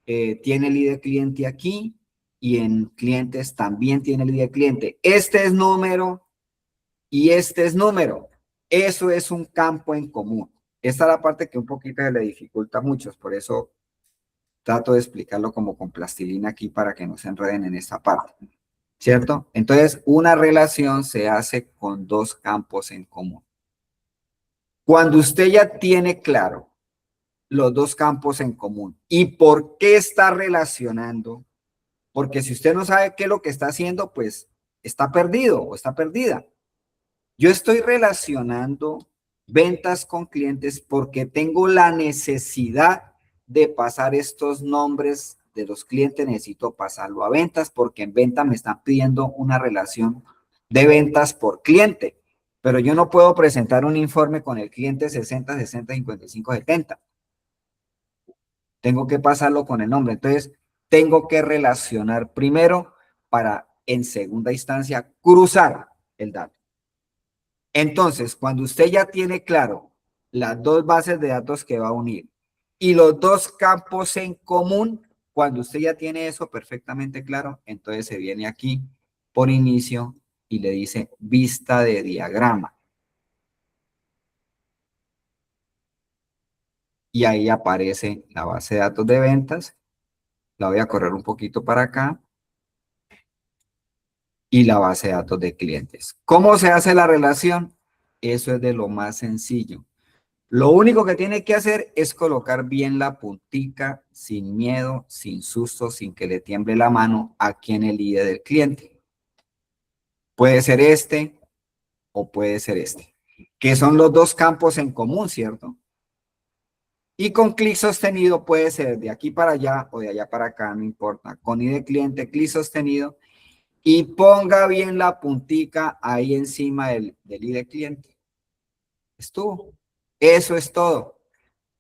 tiene el ID cliente aquí y en clientes también tiene el ID cliente. Este es número y este es número. Eso es un campo en común. Esta es la parte que un poquito se le dificulta a muchos, por eso trato de explicarlo como con plastilina aquí para que no se enreden en esta parte. ¿Cierto? Entonces, una relación se hace con dos campos en común. Cuando usted ya tiene claro los dos campos en común y por qué está relacionando, porque si usted no sabe qué es lo que está haciendo, pues está perdido o está perdida. Yo estoy relacionando ventas con clientes porque tengo la necesidad de pasar estos nombres de los clientes, necesito pasarlo a ventas porque en venta me están pidiendo una relación de ventas por cliente, pero yo no puedo presentar un informe con el cliente 60, 60, 55, 70. Tengo que pasarlo con el nombre, entonces tengo que relacionar primero para en segunda instancia cruzar el dato. Entonces, cuando usted ya tiene claro las dos bases de datos que va a unir y los dos campos en común, cuando usted ya tiene eso perfectamente claro, entonces se viene aquí por inicio y le dice vista de diagrama. y ahí aparece la base de datos de ventas. La voy a correr un poquito para acá. Y la base de datos de clientes. ¿Cómo se hace la relación? Eso es de lo más sencillo. Lo único que tiene que hacer es colocar bien la puntica, sin miedo, sin susto, sin que le tiemble la mano aquí en el ID del cliente. Puede ser este o puede ser este, que son los dos campos en común, ¿cierto? Y con clic sostenido puede ser de aquí para allá o de allá para acá, no importa. Con ID de cliente, clic sostenido y ponga bien la puntica ahí encima del ID de cliente. Estuvo. Eso es todo.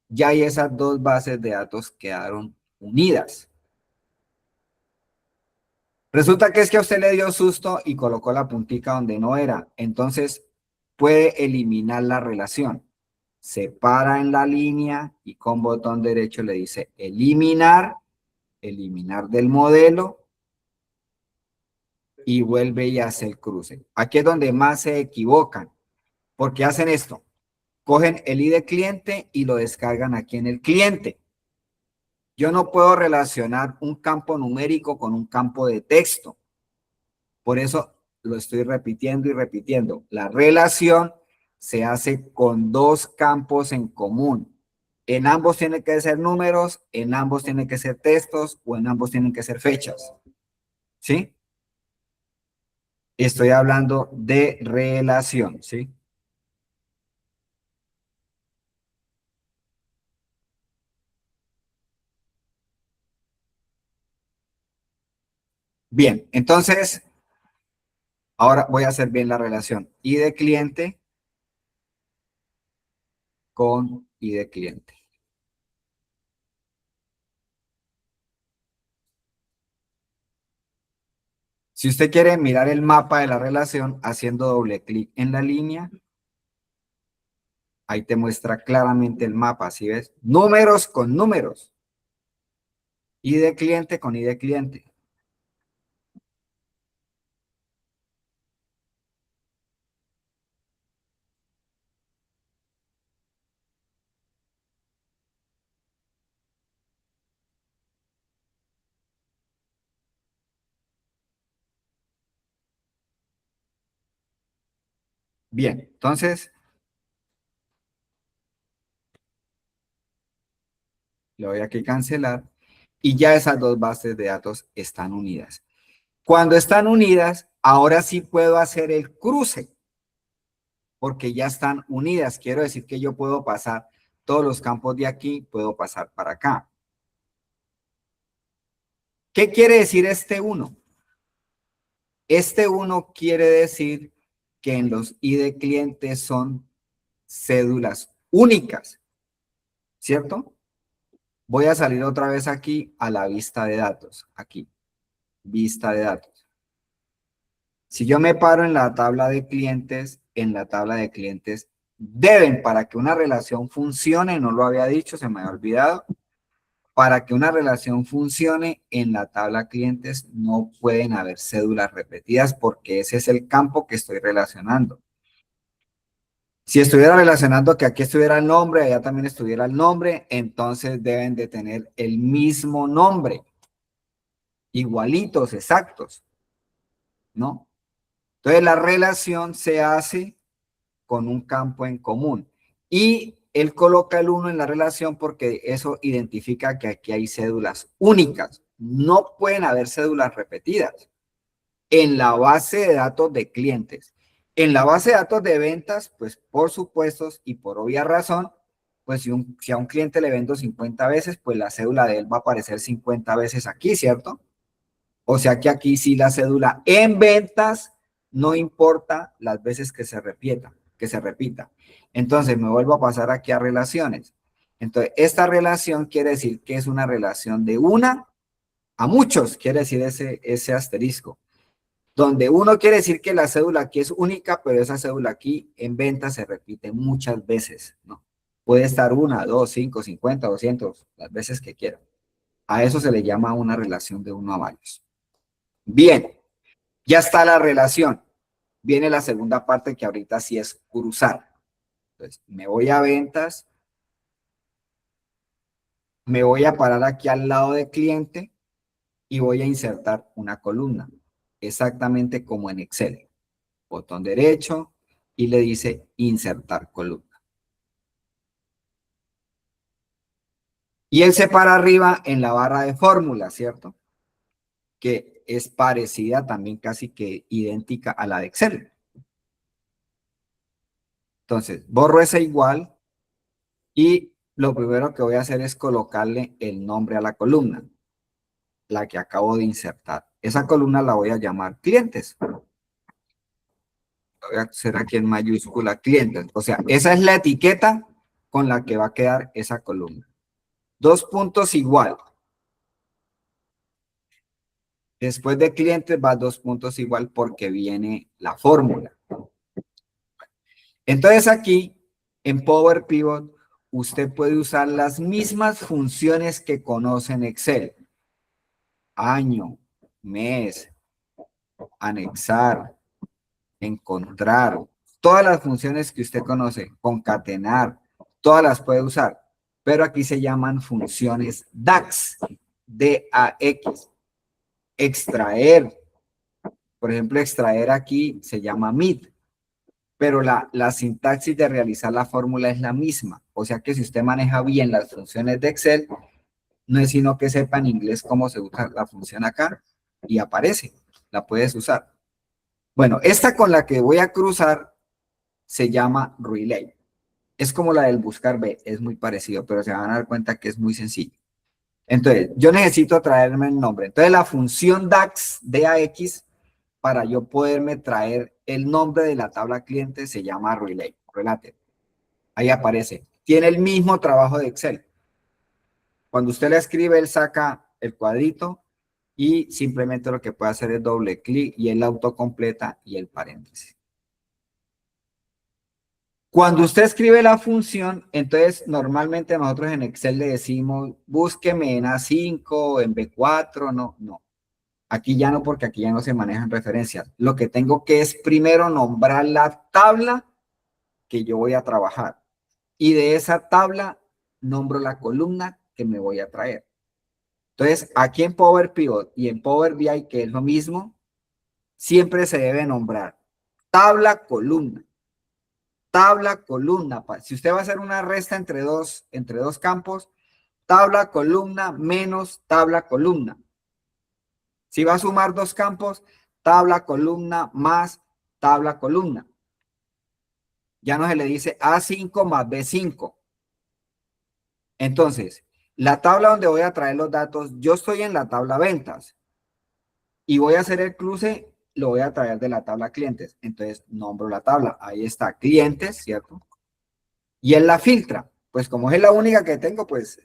Ya ahí esas dos bases de datos quedaron unidas. Resulta que es que a usted le dio susto y colocó la puntica donde no era. Entonces puede eliminar la relación. Se para en la línea y con botón derecho le dice eliminar, eliminar del modelo y vuelve y hace el cruce. Aquí es donde más se equivocan. Porque hacen esto. Cogen el ID de cliente y lo descargan aquí en el cliente. Yo no puedo relacionar un campo numérico con un campo de texto. Por eso lo estoy repitiendo y repitiendo. La relación se hace con dos campos en común. En ambos tienen que ser números, en ambos tienen que ser textos o en ambos tienen que ser fechas. ¿Sí? Estoy hablando de relación, ¿sí? Bien, entonces, ahora voy a hacer bien la relación ID de cliente con ID de cliente. Si usted quiere mirar el mapa de la relación haciendo doble clic en la línea, ahí te muestra claramente el mapa, ¿sí ves? Números con números. ID de cliente con ID de cliente. Bien, entonces, le voy aquí a cancelar y ya esas dos bases de datos están unidas. Cuando están unidas, ahora sí puedo hacer el cruce, porque ya están unidas. Quiero decir que yo puedo pasar todos los campos de aquí, puedo pasar para acá. ¿Qué quiere decir este 1? Este 1 quiere decir que en los ID de clientes son cédulas únicas, ¿cierto? Voy a salir otra vez aquí a la vista de datos, aquí, vista de datos. Si yo me paro en la tabla de clientes, deben, para que una relación funcione, no lo había dicho, se me había olvidado, para que una relación funcione en la tabla clientes no pueden haber cédulas repetidas porque ese es el campo que estoy relacionando. Si estuviera relacionando que aquí estuviera el nombre, allá también estuviera el nombre, entonces deben de tener el mismo nombre, igualitos, exactos, ¿no? Entonces la relación se hace con un campo en común y él coloca el 1 en la relación porque eso identifica que aquí hay cédulas únicas. No pueden haber cédulas repetidas en la base de datos de clientes. En la base de datos de ventas, pues por supuestos y por obvia razón, pues si a un cliente le vendo 50 veces, pues la cédula de él va a aparecer 50 veces aquí, ¿cierto? O sea que aquí sí la cédula en ventas no importa las veces que se repita. Entonces me vuelvo a pasar aquí a relaciones. Entonces esta relación quiere decir que es una relación de una a muchos, quiere decir ese asterisco. Donde uno quiere decir que la cédula aquí es única, pero esa cédula aquí en venta se repite muchas veces, ¿no? Puede estar 1, 2, 5, 50, 200, las veces que quiera. A eso se le llama una relación de uno a varios. Bien, ya está la relación. Viene la segunda parte que ahorita sí es cruzar. Entonces, me voy a ventas me voy a parar aquí al lado de cliente y voy a insertar una columna, exactamente como en Excel. Botón derecho y le dice insertar columna. Y él se para arriba en la barra de fórmula, ¿cierto? Que es parecida también casi que idéntica a la de Excel. Entonces, borro ese igual y lo primero que voy a hacer es colocarle el nombre a la columna, la que acabo de insertar. Esa columna la voy a llamar clientes. Lo voy a hacer aquí en mayúscula clientes. O sea, esa es la etiqueta con la que va a quedar esa columna. 2 puntos igual. Después de clientes va 2 puntos igual porque viene la fórmula. Entonces aquí en Power Pivot usted puede usar las mismas funciones que conoce en Excel. Año, mes, anexar, encontrar, todas las funciones que usted conoce, concatenar, todas las puede usar, pero aquí se llaman funciones DAX, D-A-X, extraer, por ejemplo, extraer aquí se llama MID, pero la sintaxis de realizar la fórmula es la misma, o sea que si usted maneja bien las funciones de Excel, no es sino que sepa en inglés cómo se usa la función acá y aparece, la puedes usar. Bueno, esta con la que voy a cruzar se llama relay. Es como la del buscar B, es muy parecido, pero se van a dar cuenta que es muy sencillo. Entonces, yo necesito traerme el nombre. Entonces, la función DAX, DAX, para yo poderme traer el nombre de la tabla cliente se llama relay, related. Ahí aparece. Tiene el mismo trabajo de Excel. Cuando usted le escribe, él saca el cuadrito y simplemente lo que puede hacer es doble clic y él autocompleta y el paréntesis. Cuando usted escribe la función, entonces normalmente nosotros en Excel le decimos búsqueme en A5, en B4, no. Aquí ya no, porque aquí ya no se manejan referencias. Lo que tengo que es primero nombrar la tabla que yo voy a trabajar. Y de esa tabla nombro la columna que me voy a traer. Entonces, aquí en Power Pivot y en Power BI, que es lo mismo, siempre se debe nombrar tabla, columna. Tabla, columna. Si usted va a hacer una resta entre dos campos, tabla, columna, menos tabla, columna. Si va a sumar 2 campos, tabla, columna, más tabla, columna. Ya no se le dice A5 más B5. Entonces, la tabla donde voy a traer los datos, yo estoy en la tabla ventas y voy a hacer el cruce, lo voy a traer de la tabla clientes. Entonces, nombro la tabla. Ahí está, clientes, ¿cierto? Y él la filtra. Pues como es la única que tengo, pues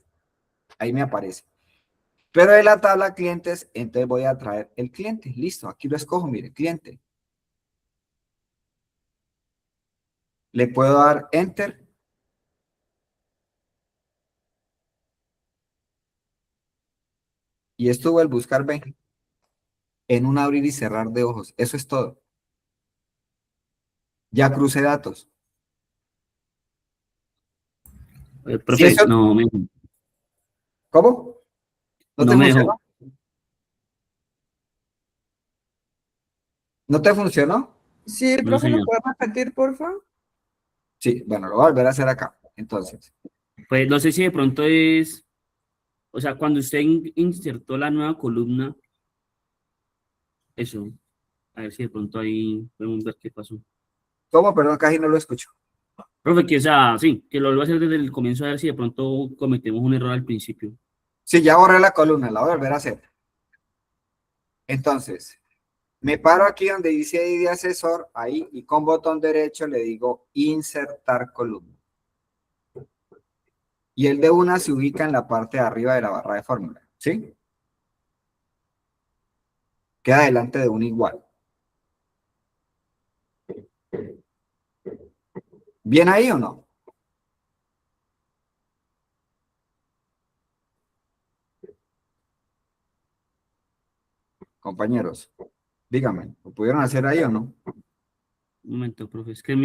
ahí me aparece. Pero de la tabla clientes, entonces voy a traer el cliente. Listo, aquí lo escojo, mire, cliente. Le puedo dar enter. Y estuvo el buscar B en un abrir y cerrar de ojos. Eso es todo. Ya crucé datos. Si Profe, eso, ¿cómo? ¿No te no me funcionó? dejó. ¿No te funcionó? Sí, Sí, No, profe, ¿lo señor. puede repetir, porfa? Sí, bueno, lo voy a volver a hacer acá. Entonces, Pues no sé si de pronto es, o sea, cuando usted insertó la nueva columna, eso, a ver si de pronto ahí podemos ver qué pasó. ¿cómo? Perdón, casi no lo escucho. Profe, que o sea, sí, que lo vuelva a hacer desde el comienzo a ver si de pronto cometemos un error al principio. Sí, ya borré la columna, la voy a volver a hacer. Entonces, me paro aquí donde dice ID de asesor, ahí, y con botón derecho le digo insertar columna. Y el de una se ubica en la parte de arriba de la barra de fórmula, ¿sí? Queda delante de un igual. ¿Bien ahí o no? Compañeros, díganme, ¿lo pudieron hacer ahí o no? Un momento, profe, es que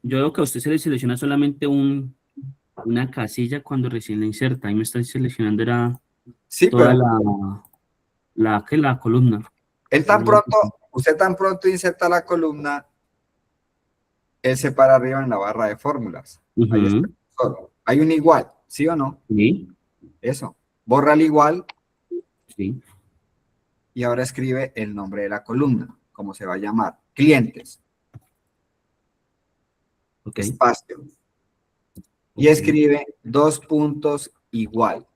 yo veo que a usted se le selecciona solamente una casilla cuando recién la inserta. Ahí me está seleccionando era Sí, toda pero la columna. usted tan pronto inserta la columna, él se para arriba en la barra de fórmulas. Ahí está Ujú, el cursor. Hay un igual, ¿sí o no? sí, Eso. Borra el igual sí, y ahora escribe el nombre de la columna, como se va a llamar. Clientes, ok. espacio. Y Ok. escribe 2 puntos igual.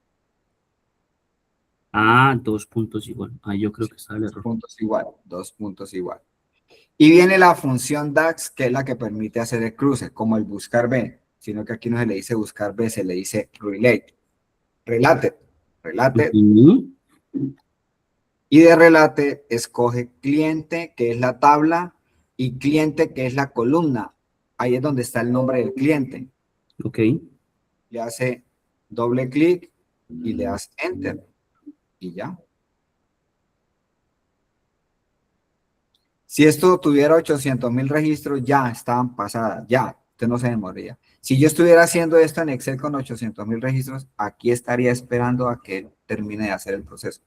Ah, 2 puntos igual. Ahí yo creo que está el error. 2 puntos igual. 2 puntos igual. Y viene la función DAX, que es la que permite hacer el cruce, como el buscar B, sino que aquí no se le dice buscar B, se le dice relate. Relate. Ujú, Y de relate escoge cliente, que es la tabla, y cliente, que es la columna. Ahí es donde está el nombre del cliente. ok. Le hace doble clic y le das enter. Y ya. Si esto tuviera 800.000 registros, ya estaban pasadas, ya, usted no se demoraría. Si yo estuviera haciendo esto en Excel con 800.000 registros, aquí estaría esperando a que él termine de hacer el proceso.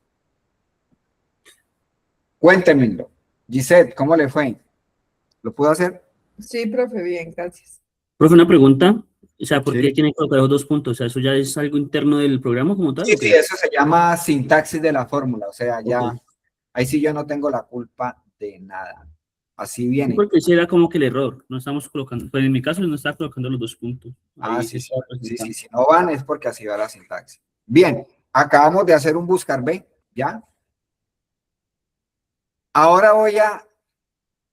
Cuéntemelo. Gisette, ¿cómo le fue? ¿Lo pudo hacer? Sí, profe, bien, gracias. Profe, una pregunta. O sea, ¿por qué Sí. tiene que colocar esos 2 puntos? O sea, ¿eso ya es algo interno del programa como tal Sí, o sí, qué? eso se llama sintaxis de la fórmula. O sea, Ok. ya, ahí sí yo no tengo la culpa de nada. Así Sí, viene. porque ese era como que el error. No estamos colocando, pues en mi caso no estaba colocando los 2 puntos. Ah, Ahí sí, se sí. estaba Sí, sí, presentando. si no van es porque así va la sintaxis. Bien, acabamos de hacer un buscar B, ¿ya? Ahora voy a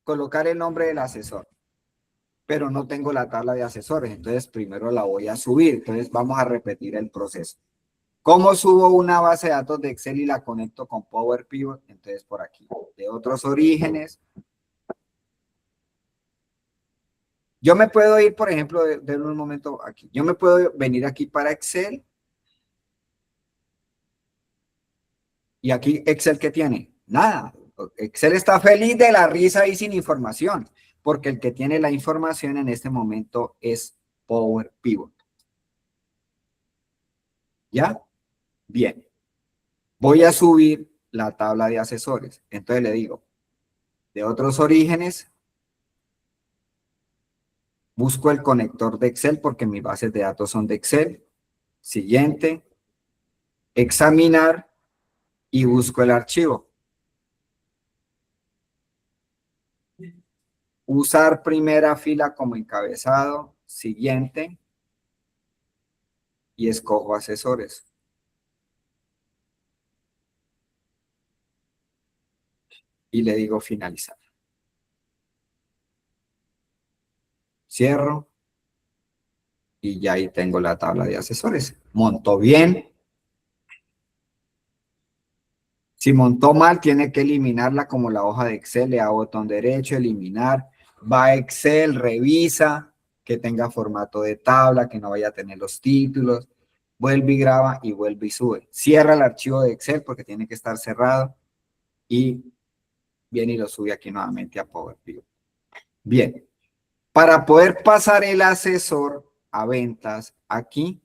colocar el nombre del asesor, pero no tengo la tabla de asesores, entonces primero la voy a subir. Entonces vamos a repetir el proceso. ¿Cómo subo una base de datos de Excel y la conecto con Power Pivot? Entonces por aquí, de otros orígenes. Yo me puedo ir, por ejemplo, de un momento aquí. Yo me puedo venir aquí para Excel y aquí Excel, ¿qué tiene? Nada. Excel está feliz de la risa y sin información, porque el que tiene la información en este momento es Power Pivot. ¿Ya? Bien. Voy a subir la tabla de asesores. Entonces le digo, de otros orígenes, busco el conector de Excel porque mis bases de datos son de Excel. Siguiente, examinar y busco el archivo. Usar primera fila como encabezado. Siguiente, y escojo asesores. Y le digo finalizar. Cierro y ya ahí tengo la tabla de asesores. Montó bien. Si montó mal, tiene que eliminarla como la hoja de Excel. Le da botón derecho, eliminar. Va a Excel, revisa que tenga formato de tabla, que no vaya a tener los títulos. Vuelve y graba y vuelve y sube. Cierra el archivo de Excel porque tiene que estar cerrado y viene y lo sube aquí nuevamente a Power Pivot. Bien. Para poder pasar el asesor a ventas aquí,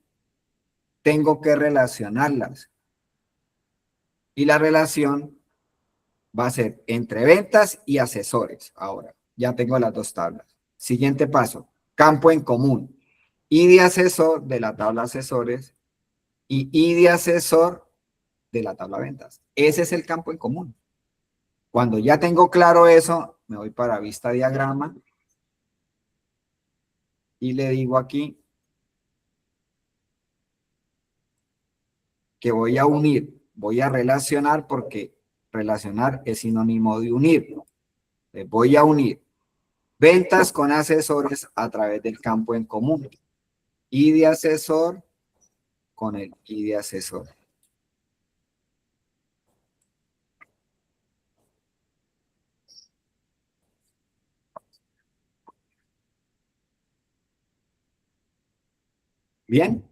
tengo que relacionarlas. Y la relación va a ser entre ventas y asesores. Ahora, ya tengo las dos tablas. Siguiente paso, campo en común. ID asesor de la tabla asesores y ID asesor de la tabla ventas. Ese es el campo en común. Cuando ya tengo claro eso, me voy para vista diagrama y le digo aquí que voy a unir, voy a relacionar porque relacionar es sinónimo de unir. Voy a unir ventas con asesores a través del campo en común y de asesor con el y de asesor. Bien.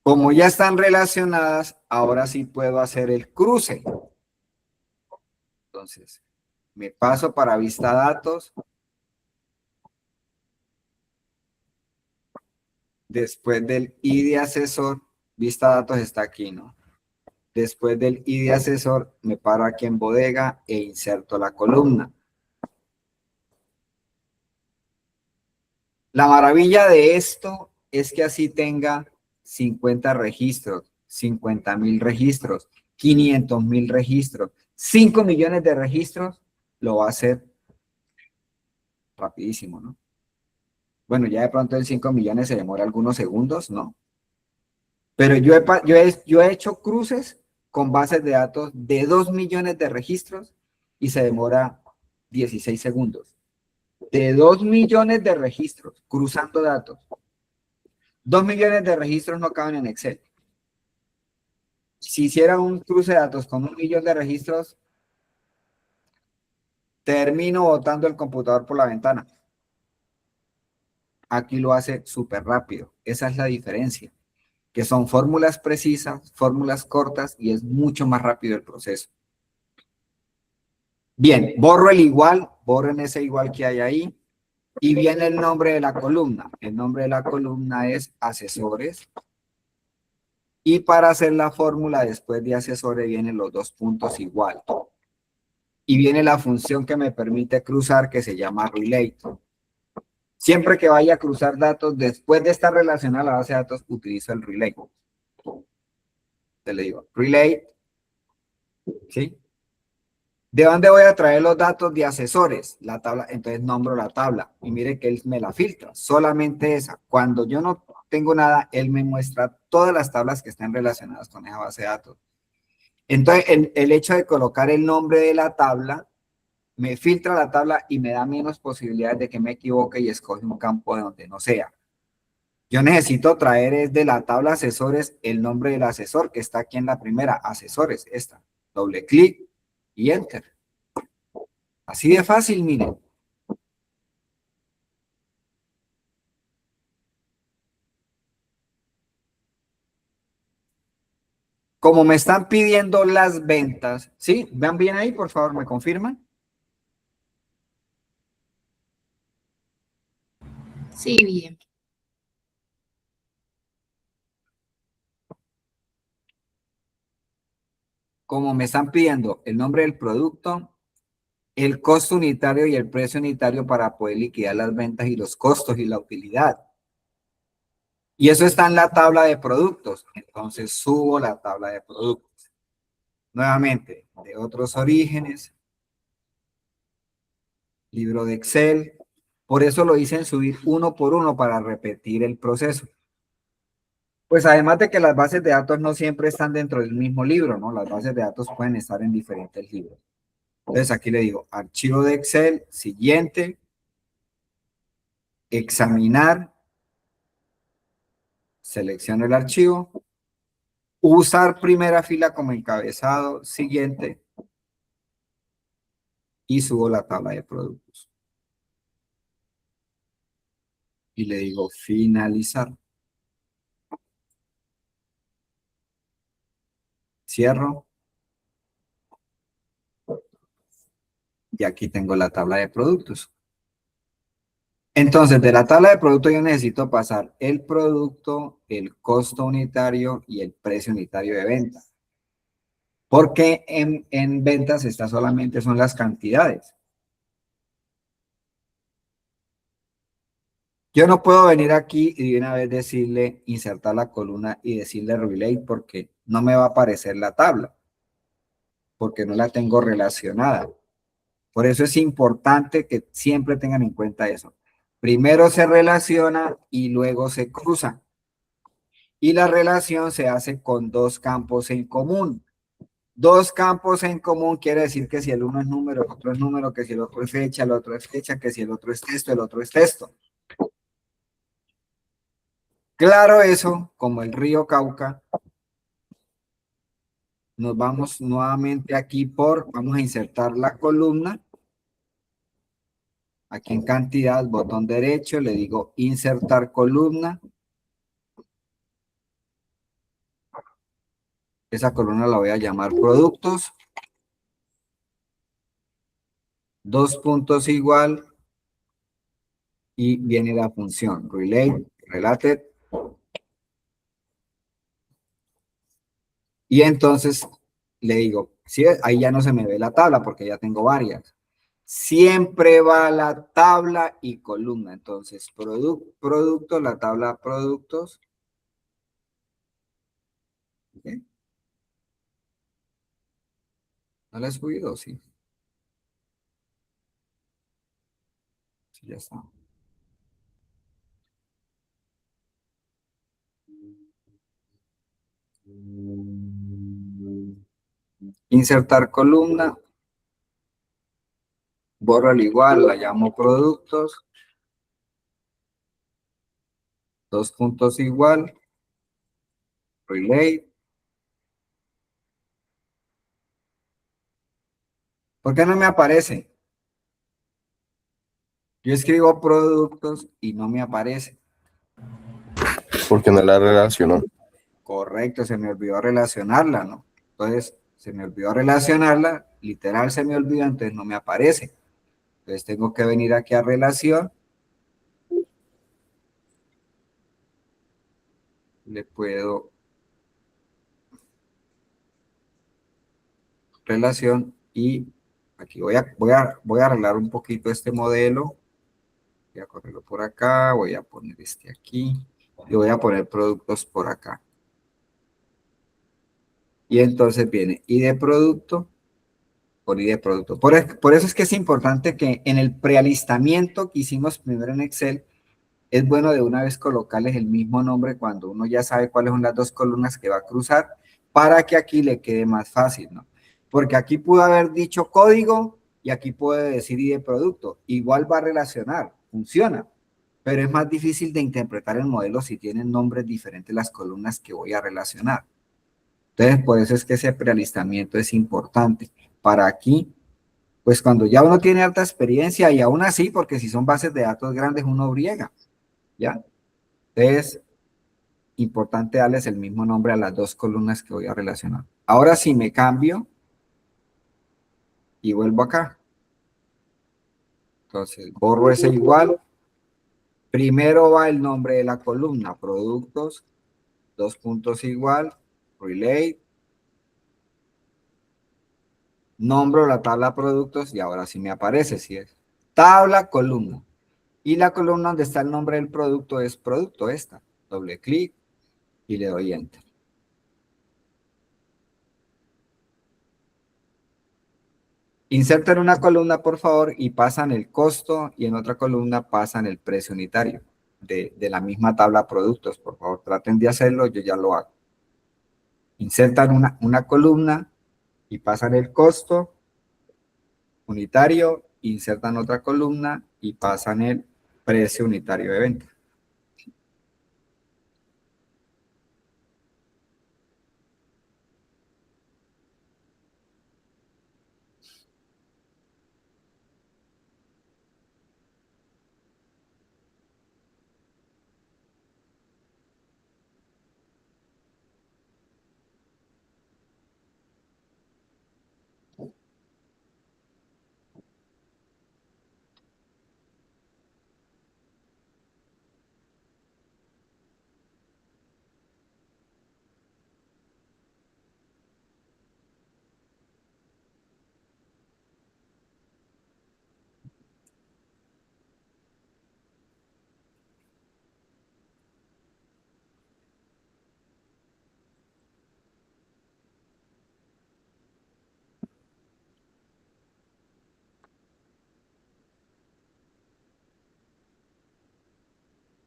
Como ya están relacionadas, ahora sí puedo hacer el cruce. Entonces, me paso para vista datos, Después del I de asesor, vista datos está aquí, ¿no? Después del I de asesor, me paro aquí en bodega e inserto la columna. La maravilla de esto es que así tenga 50 registros, 50.000 registros, 500.000 registros, 5 millones de registros, lo va a hacer rapidísimo, ¿no? Bueno, ya de pronto en 5 millones se demora algunos segundos, ¿no? Pero yo he hecho cruces con bases de datos de 2 millones de registros y se demora 16 segundos. De 2 millones de registros, cruzando datos. 2 millones de registros no caben en Excel. Si hiciera un cruce de datos con 1 millón de registros, termino botando el computador por la ventana. Aquí lo hace súper rápido. Esa es la diferencia. Que son fórmulas precisas, fórmulas cortas y es mucho más rápido el proceso. Bien, borro el igual, borren ese igual que hay ahí y viene el nombre de la columna. El nombre de la columna es asesores. Y para hacer la fórmula después de asesores vienen los dos puntos igual. Y viene la función que me permite cruzar que se llama relate. Siempre que vaya a cruzar datos, después de estar relacionada a la base de datos, utilizo el relate. Te le digo, relate, ¿sí? ¿De dónde voy a traer los datos de asesores? La tabla, entonces nombro la tabla y mire que él me la filtra, solamente esa. Cuando yo no tengo nada, él me muestra todas las tablas que están relacionadas con esa base de datos. Entonces, el hecho de colocar el nombre de la tabla, me filtra la tabla y me da menos posibilidades de que me equivoque y escoge un campo de donde no sea. Yo necesito traer es de la tabla asesores el nombre del asesor que está aquí en la primera, asesores, esta. Doble clic y enter. Así de fácil, miren. Como me están pidiendo las ventas, ¿sí? ¿Vean bien ahí, por favor? ¿Me confirman? Sí, bien. Como me están pidiendo el nombre del producto, el costo unitario y el precio unitario para poder liquidar las ventas y los costos y la utilidad. Y eso está en la tabla de productos. Entonces subo la tabla de productos. Nuevamente, de otros orígenes. Libro de Excel. Por eso lo hice en subir uno por uno para repetir el proceso. Pues además de que las bases de datos no siempre están dentro del mismo libro, ¿no? Las bases de datos pueden estar en diferentes libros. Entonces aquí le digo, archivo de Excel, siguiente, examinar, selecciono el archivo, usar primera fila como encabezado, siguiente, y subo la tabla de productos. Y le digo finalizar. Cierro. Y aquí tengo la tabla de productos. Entonces, de la tabla de productos yo necesito pasar el producto, el costo unitario y el precio unitario de venta. Porque en ventas está solamente son las cantidades. Yo no puedo venir aquí y de una vez decirle, insertar la columna y decirle relate porque no me va a aparecer la tabla. Porque no la tengo relacionada. Por eso es importante que siempre tengan en cuenta eso. Primero se relaciona y luego se cruza. Y la relación se hace con dos campos en común. Dos campos en común quiere decir que si el uno es número, el otro es número, que si el otro es fecha, el otro es fecha, que si el otro es texto, el otro es texto. Claro eso, como el río Cauca, nos vamos nuevamente aquí vamos a insertar la columna. Aquí en cantidad, botón derecho, le digo insertar columna. Esa columna la voy a llamar productos. Dos puntos igual. Y viene la función relate, related, Y entonces le digo, sí, ahí ya no se me ve la tabla porque ya tengo varias. Siempre va la tabla y columna. Entonces, productos, la tabla productos. ¿Ok? ¿No la he subido? Sí. Sí, ya está. Insertar columna. Borro al igual, la llamo productos. Dos puntos igual. Relate. ¿Por qué no me aparece? Yo escribo productos y no me aparece. Porque no la relacionó. Correcto, se me olvidó relacionarla, ¿no? Entonces, se me olvidó relacionarla, literal se me olvidó, entonces no me aparece. Entonces tengo que venir aquí a relación. Le puedo relación y aquí voy a arreglar un poquito este modelo. Voy a correrlo por acá, voy a poner este aquí y voy a poner productos por acá. Y entonces viene ID de producto por ID de producto. Por eso es que es importante que en el prealistamiento que hicimos primero en Excel, es bueno de una vez colocarles el mismo nombre cuando uno ya sabe cuáles son las dos columnas que va a cruzar para que aquí le quede más fácil, ¿no? Porque aquí pudo haber dicho código y aquí puede decir ID de producto. Igual va a relacionar, funciona, pero es más difícil de interpretar el modelo si tienen nombres diferentes las columnas que voy a relacionar. Entonces, por eso es que ese prealistamiento es importante. Para aquí, pues cuando ya uno tiene alta experiencia y aún así, porque si son bases de datos grandes, uno briega, ¿ya? Entonces, importante darles el mismo nombre a las dos columnas que voy a relacionar. Ahora sí me cambio y vuelvo acá. Entonces, borro ese igual. Primero va el nombre de la columna, productos, dos puntos igual, relate. Nombro la tabla productos y ahora sí me aparece, si es tabla, columna. Y la columna donde está el nombre del producto es producto, esta. Doble clic y le doy enter. Insertan una columna, por favor, y pasan el costo y en otra columna pasan el precio unitario de la misma tabla productos. Por favor, traten de hacerlo, yo ya lo hago. Insertan una columna y pasan el costo unitario, insertan otra columna y pasan el precio unitario de venta.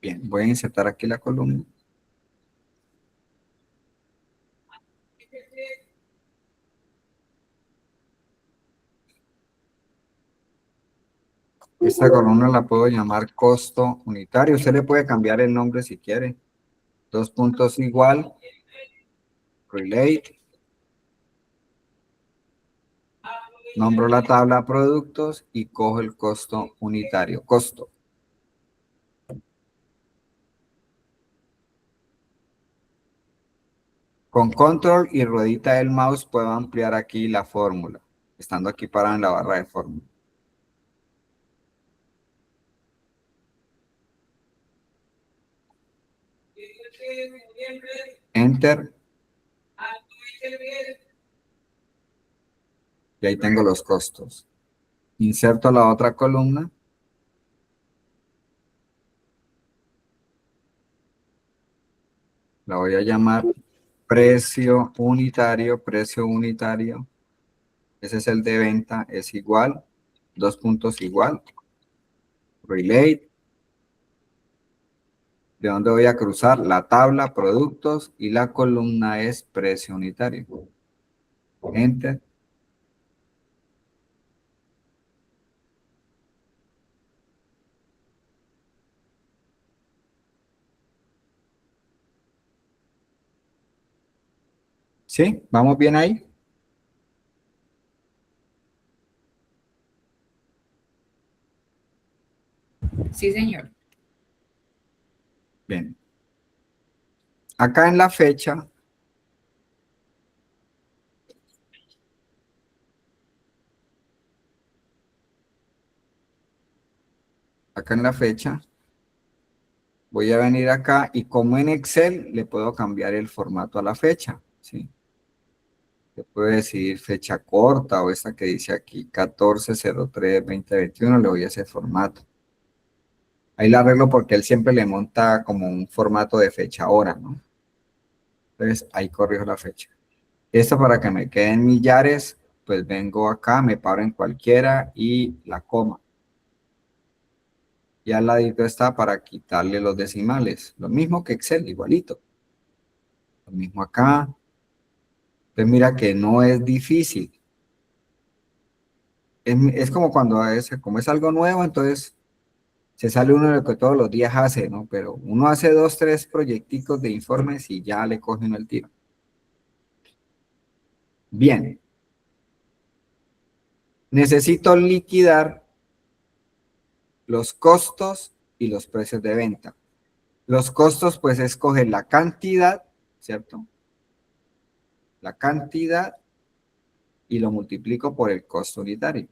Bien, voy a insertar aquí la columna. Esta columna la puedo llamar costo unitario. Usted le puede cambiar el nombre si quiere. Dos puntos igual. Relate. Nombro la tabla productos y cojo el costo unitario. Costo. Con control y ruedita del mouse puedo ampliar aquí la fórmula. Estando aquí parado en la barra de fórmula. Enter. Y ahí tengo los costos. Inserto la otra columna. La voy a llamar precio unitario, precio unitario. Ese es el de venta, es igual, dos puntos igual. Relate. ¿De dónde voy a cruzar? La tabla, productos, y la columna es precio unitario. Enter. ¿Sí? ¿Vamos bien ahí? Sí, señor. Bien. Acá en la fecha, voy a venir acá y como en Excel le puedo cambiar el formato a la fecha, ¿sí? Le puedo decir fecha corta o esta que dice aquí 14/03/2021, le voy a ese formato. Ahí la arreglo porque él siempre le monta como un formato de fecha hora, ¿no? Entonces ahí corrijo la fecha. Esto para que me queden millares, pues vengo acá, me paro en cualquiera y la coma. Y al ladito está para quitarle los decimales. Lo mismo que Excel, igualito. Lo mismo acá. Entonces mira que no es difícil. Es como cuando como es algo nuevo, entonces se sale uno de lo que todos los días hace, ¿no? Pero uno hace 2, 3 proyecticos de informes y ya le coge uno el tiro. Bien. Necesito liquidar los costos y los precios de venta. Los costos, pues, escoger la cantidad, ¿cierto? La cantidad y lo multiplico por el costo unitario.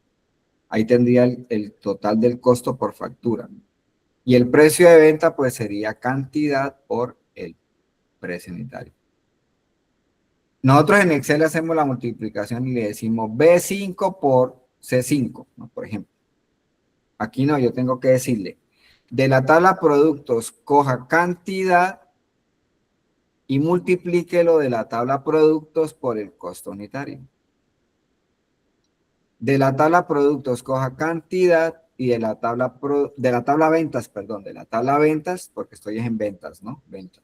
Ahí tendría el total del costo por factura. Y el precio de venta, pues, sería cantidad por el precio unitario. Nosotros en Excel hacemos la multiplicación y le decimos B5 por C5, ¿no? Por ejemplo. Aquí no, yo tengo que decirle, de la tabla productos, coja cantidad y multiplíquelo de la tabla productos por el costo unitario. De la tabla productos, coja cantidad y de la tabla ventas, perdón, de la tabla ventas, porque estoy en ventas, ¿no? Ventas.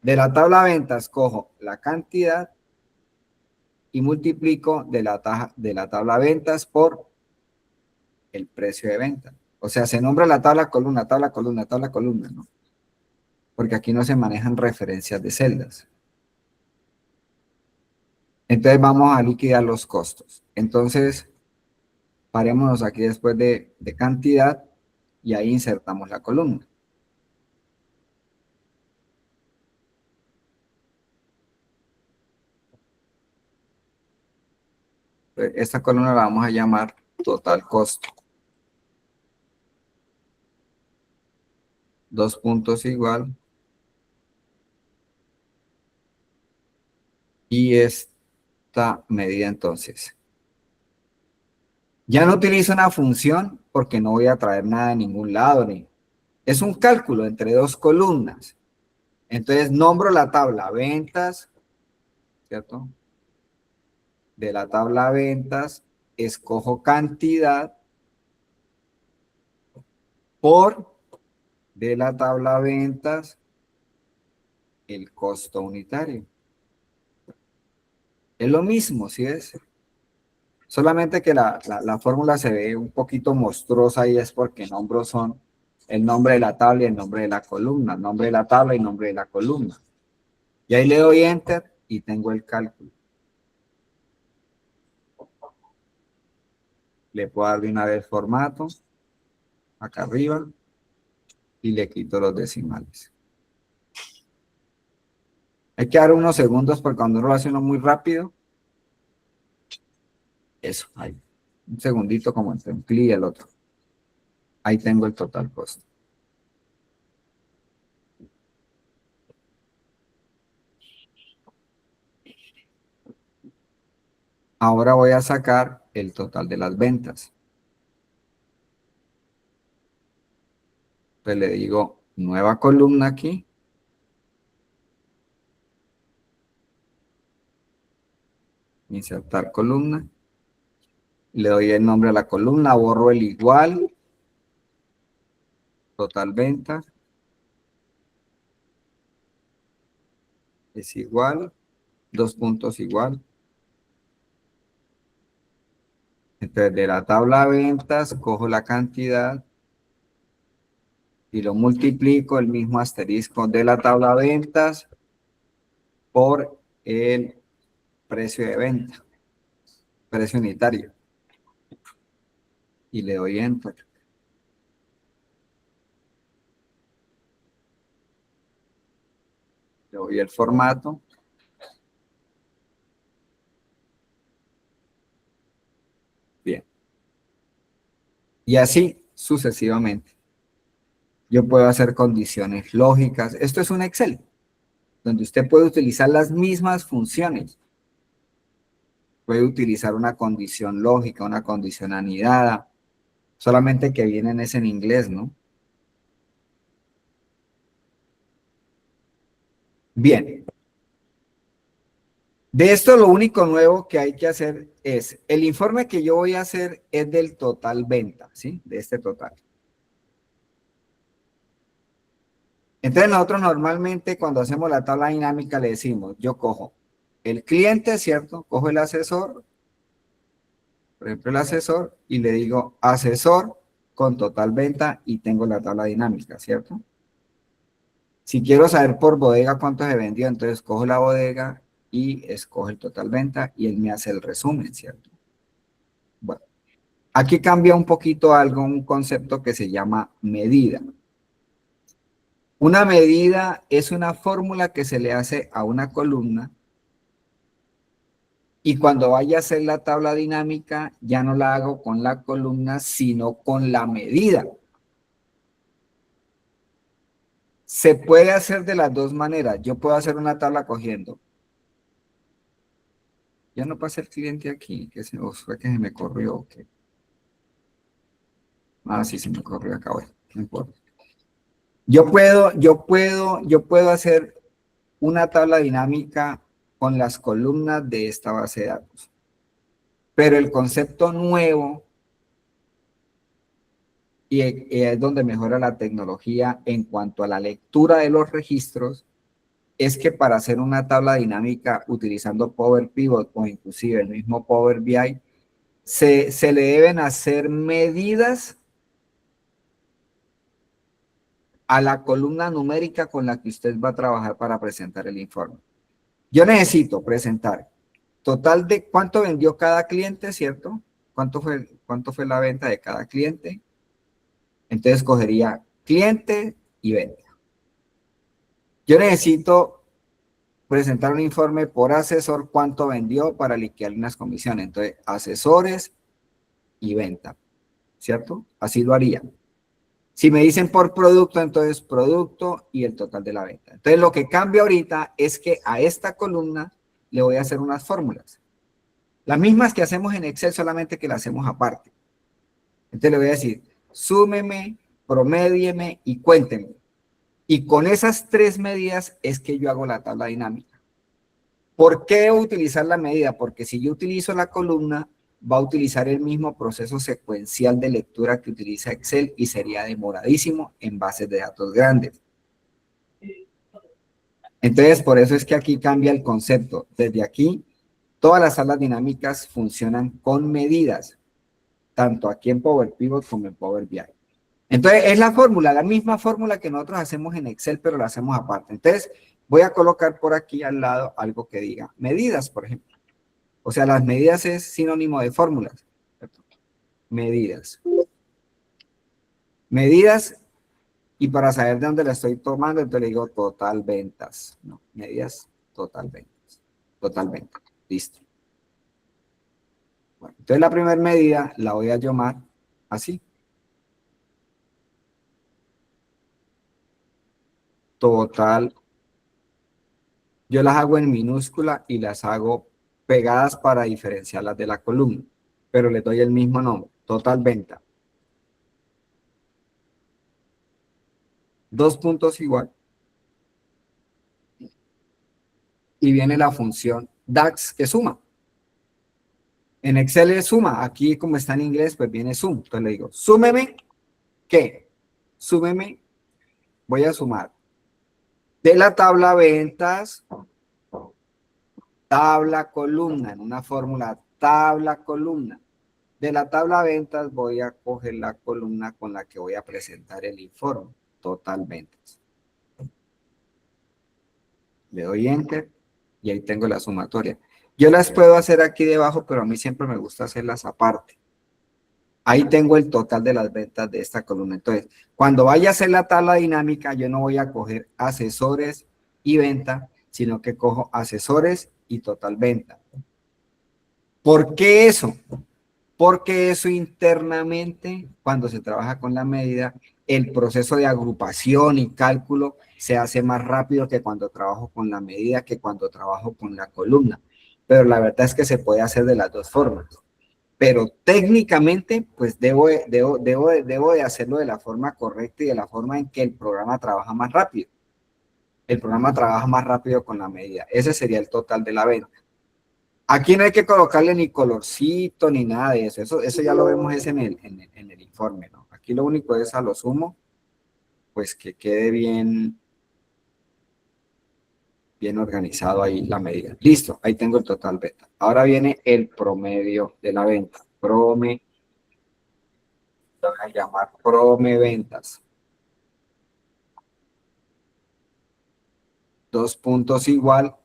De la tabla ventas, cojo la cantidad y multiplico de la tabla ventas por el precio de venta. O sea, se nombra la tabla columna, tabla columna, tabla columna, ¿no? Porque aquí no se manejan referencias de celdas. Entonces vamos a liquidar los costos. Entonces, parémonos aquí después de cantidad y ahí insertamos la columna. Entonces, esta columna la vamos a llamar total costo. Dos puntos igual. Y esta medida entonces. Ya no utilizo una función porque no voy a traer nada de ningún lado. Es un cálculo entre dos columnas. Entonces nombro la tabla ventas, ¿cierto? De la tabla ventas, escojo cantidad por de la tabla ventas el costo unitario. Es lo mismo, ¿sí es? Solamente que la fórmula se ve un poquito monstruosa y es porque nombros son el nombre de la tabla y el nombre de la columna, nombre de la tabla y nombre de la columna. Y ahí le doy enter y tengo el cálculo. Le puedo dar de una vez formato, acá arriba, y le quito los decimales. Hay que dar unos segundos porque cuando uno lo hace uno muy rápido, eso, ahí. Un segundito como entre un clic y el otro. Ahí tengo el total costo. Ahora voy a sacar el total de las ventas. Entonces le digo nueva columna aquí. Insertar columna. Le doy el nombre a la columna, borro el igual. Total venta. Es igual. 2 puntos igual. Entonces de la tabla de ventas cojo la cantidad y lo multiplico el mismo asterisco de la tabla de ventas por el precio de venta, precio unitario. Y le doy enter. Le doy el formato. Bien. Y así sucesivamente. Yo puedo hacer condiciones lógicas. Esto es un Excel, donde usted puede utilizar las mismas funciones. Puede utilizar una condición lógica, una condición anidada, solamente que vienen es en inglés, ¿no? Bien. De esto lo único nuevo que hay que hacer es, el informe que yo voy a hacer es del total venta, ¿sí? De este total. Entonces nosotros normalmente cuando hacemos la tabla dinámica le decimos, yo cojo el cliente, ¿cierto? Cojo el asesor, por ejemplo el asesor, y le digo asesor con total venta y tengo la tabla dinámica, ¿cierto? Si quiero saber por bodega cuánto se vendió, entonces cojo la bodega y escojo el total venta y él me hace el resumen, ¿cierto? Bueno, aquí cambia un poquito algo, un concepto que se llama medida. Una medida es una fórmula que se le hace a una columna y cuando vaya a hacer la tabla dinámica ya no la hago con la columna, sino con la medida. Se puede hacer de las dos maneras. Yo puedo hacer una tabla cogiendo. Ya no pasa el cliente aquí, que fue que se me corrió. Okay. Ah, sí, se me corrió acá, bueno, no importa. Yo puedo hacer una tabla dinámica con las columnas de esta base de datos. Pero el concepto nuevo, y es donde mejora la tecnología en cuanto a la lectura de los registros, es que para hacer una tabla dinámica utilizando Power Pivot o inclusive el mismo Power BI, se le deben hacer medidas a la columna numérica con la que usted va a trabajar para presentar el informe. Yo necesito presentar total de cuánto vendió cada cliente, ¿cierto? ¿Cuánto fue la venta de cada cliente? Entonces cogería cliente y venta. Yo necesito presentar un informe por asesor cuánto vendió para liquidar unas comisiones. Entonces, asesores y venta, ¿cierto? Así lo haría. Si me dicen por producto, entonces producto y el total de la venta. Entonces, lo que cambia ahorita es que a esta columna le voy a hacer unas fórmulas. Las mismas que hacemos en Excel, solamente que las hacemos aparte. Entonces, le voy a decir, súmeme, promédieme y cuénteme. Y con esas 3 medidas es que yo hago la tabla dinámica. ¿Por qué debo utilizar la medida? Porque si yo utilizo la columna, va a utilizar el mismo proceso secuencial de lectura que utiliza Excel y sería demoradísimo en bases de datos grandes. Entonces, por eso es que aquí cambia el concepto. Desde aquí, todas las tablas dinámicas funcionan con medidas, tanto aquí en Power Pivot como en Power BI. Entonces, es la fórmula, la misma fórmula que nosotros hacemos en Excel, pero la hacemos aparte. Entonces, voy a colocar por aquí al lado algo que diga medidas, por ejemplo. O sea, las medidas es sinónimo de fórmulas. Medidas. Medidas, y para saber de dónde la estoy tomando, entonces le digo total ventas. No, medidas, total ventas. Total ventas. Listo. Bueno, entonces la primera medida la voy a llamar así. Total. Yo las hago en minúscula y las hago pegadas para diferenciarlas de la columna, pero les doy el mismo nombre, total venta. Dos puntos igual. Y viene la función DAX que suma. En Excel es suma, aquí como está en inglés, pues viene sum. Entonces le digo, súmeme, ¿qué? Súmeme, voy a sumar de la tabla ventas, tabla columna, en una fórmula tabla columna. De la tabla ventas voy a coger la columna con la que voy a presentar el informe, total ventas. Le doy enter y ahí tengo la sumatoria. Yo las puedo hacer aquí debajo, pero a mí siempre me gusta hacerlas aparte. Ahí tengo el total de las ventas de esta columna. Entonces, cuando vaya a hacer la tabla dinámica, yo no voy a coger asesores y venta, sino que cojo asesores y total venta. ¿Por qué eso? Porque eso internamente, cuando se trabaja con la medida, el proceso de agrupación y cálculo se hace más rápido que cuando trabajo con la medida, que cuando trabajo con la columna. Pero la verdad es que se puede hacer de las dos formas. Pero técnicamente, pues debo de hacerlo de la forma correcta y de la forma en que el programa trabaja más rápido. El programa trabaja más rápido con la medida. Ese sería el total de la venta. Aquí no hay que colocarle ni colorcito ni nada de eso. Eso ya lo vemos es en el informe, ¿no? Aquí lo único es a lo sumo, pues que quede bien organizado ahí la medida. Listo, ahí tengo el total venta. Ahora viene el promedio de la venta. Lo voy a llamar prome ventas. Dos puntos igual.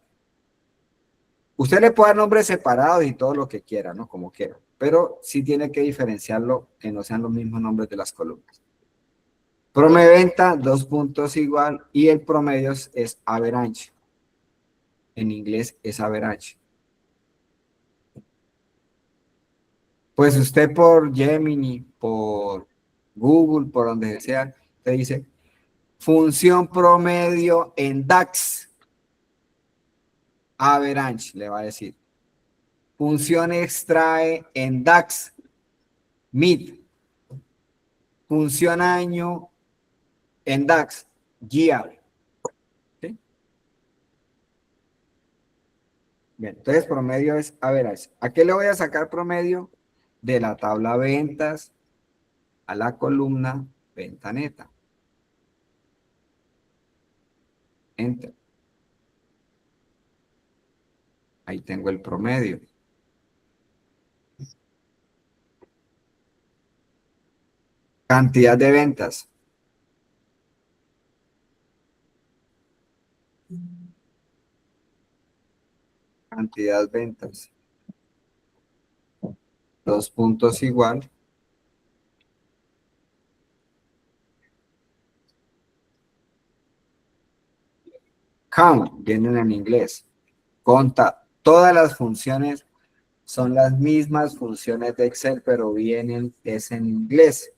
Usted le puede dar nombres separados y todo lo que quiera, ¿no? Como quiera. Pero sí tiene que diferenciarlo, que no sean los mismos nombres de las columnas. Prome venta, dos puntos igual. Y el promedio es average. En inglés es average. Pues usted por Gemini, por Google, por donde sea, te dice función promedio en DAX. Average, le va a decir. Función extrae en DAX. Mid. Función año en DAX. Year. ¿Sí? Bien, entonces promedio es average. ¿A qué le voy a sacar promedio? De la tabla ventas a la columna venta neta. Enter. Ahí tengo el promedio. Cantidad de ventas. Cantidad de ventas. Dos puntos igual. Count, vienen en inglés. Conta. Todas las funciones son las mismas funciones de Excel, pero vienen es en inglés.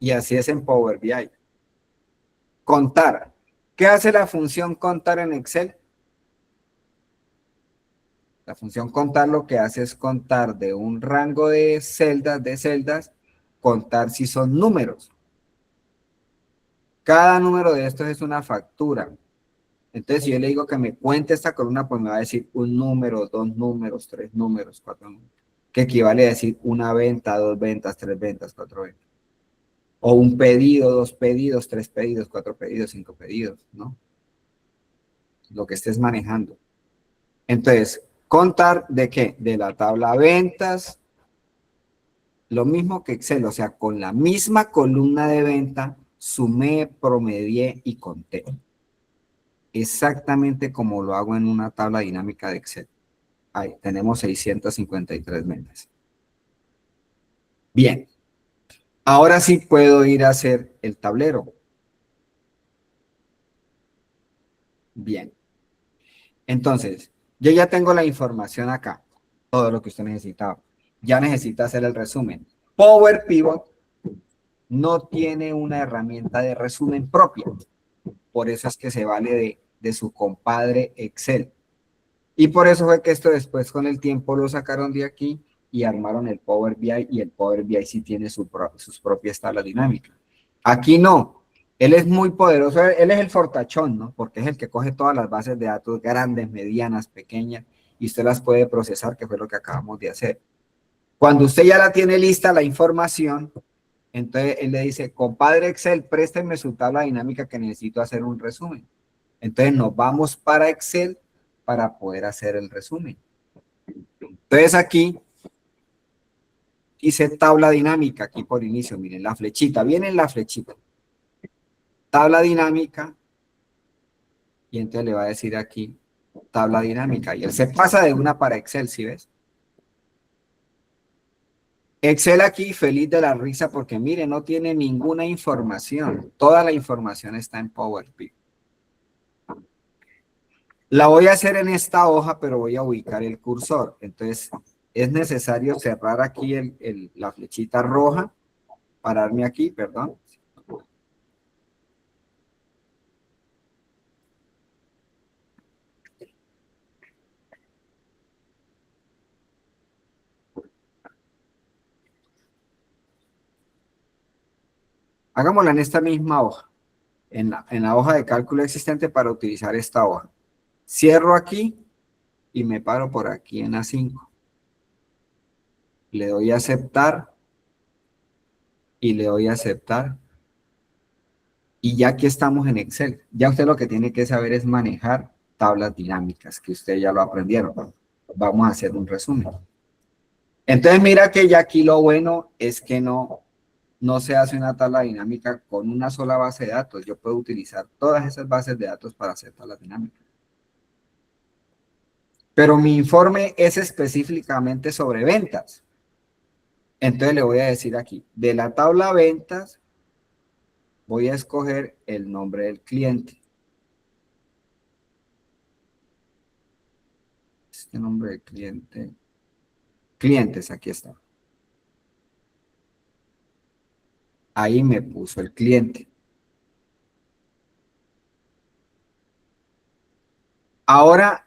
Y así es en Power BI. Contar. ¿Qué hace la función contar en Excel? La función contar lo que hace es contar de un rango de celdas, contar si son números. Cada número de estos es una factura. Entonces, si yo le digo que me cuente esta columna, pues me va a decir un número, dos números, tres números, cuatro números. Que equivale a decir una venta, dos ventas, tres ventas, cuatro ventas. O un pedido, dos pedidos, tres pedidos, cuatro pedidos, cinco pedidos, ¿no? Lo que estés manejando. Entonces, contar de qué? De la tabla ventas. Lo mismo que Excel, o sea, con la misma columna de venta, sumé, promedié y conté. Exactamente como lo hago en una tabla dinámica de Excel. Ahí tenemos 653 ventas. Bien. Ahora sí puedo ir a hacer el tablero. Bien. Entonces, yo ya tengo la información acá. Todo lo que usted necesitaba. Ya necesita hacer el resumen. Power Pivot no tiene una herramienta de resumen propia. Por eso es que se vale de su compadre Excel. Y por eso fue que esto después con el tiempo lo sacaron de aquí y armaron el Power BI, y el Power BI sí tiene sus propias tablas dinámicas. Aquí no. Él es muy poderoso, él es el fortachón, ¿no? Porque es el que coge todas las bases de datos grandes, medianas, pequeñas, y usted las puede procesar, que fue lo que acabamos de hacer. Cuando usted ya la tiene lista, la información, entonces él le dice, compadre Excel, présteme su tabla dinámica que necesito hacer un resumen. Entonces nos vamos para Excel para poder hacer el resumen. Entonces aquí hice tabla dinámica, aquí por inicio, miren la flechita, viene en la flechita. Tabla dinámica, y entonces le va a decir aquí tabla dinámica, y él se pasa de una para Excel, ¿sí ves? Excel aquí feliz de la risa porque mire, no tiene ninguna información, toda la información está en Power BI. La voy a hacer en esta hoja, pero voy a ubicar el cursor, entonces es necesario cerrar aquí la flechita roja, pararme aquí, perdón. Hagámosla en esta misma hoja, en la hoja de cálculo existente para utilizar esta hoja. Cierro aquí y me paro por aquí en A5. Le doy a aceptar y le doy a aceptar. Y ya aquí estamos en Excel. Ya usted lo que tiene que saber es manejar tablas dinámicas, que ustedes ya lo aprendieron. Vamos a hacer un resumen. Entonces mira que ya aquí lo bueno es que no se hace una tabla dinámica con una sola base de datos. Yo puedo utilizar todas esas bases de datos para hacer tablas dinámicas. Pero mi informe es específicamente sobre ventas. Entonces le voy a decir aquí, de la tabla ventas, voy a escoger el nombre del cliente. Este nombre del cliente. Clientes, aquí está. Ahí me puso el cliente. Ahora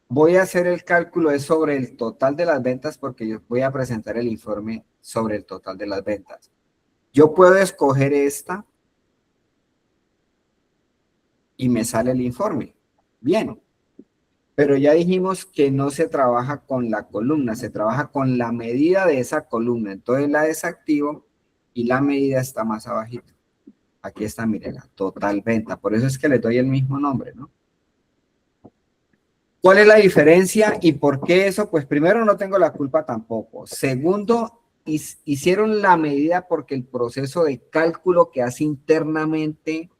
voy a hacer el cálculo es sobre el total de las ventas porque yo voy a presentar el informe sobre el total de las ventas. Yo puedo escoger esta y me sale el informe. Bien. Pero ya dijimos que no se trabaja con la columna, se trabaja con la medida de esa columna. Entonces la desactivo y la medida está más abajito. Aquí está, miren, la total venta. Por eso es que le doy el mismo nombre, ¿no? ¿Cuál es la diferencia y por qué eso? Pues primero, no tengo la culpa tampoco. Segundo, hicieron la medida porque el proceso de cálculo que hace internamente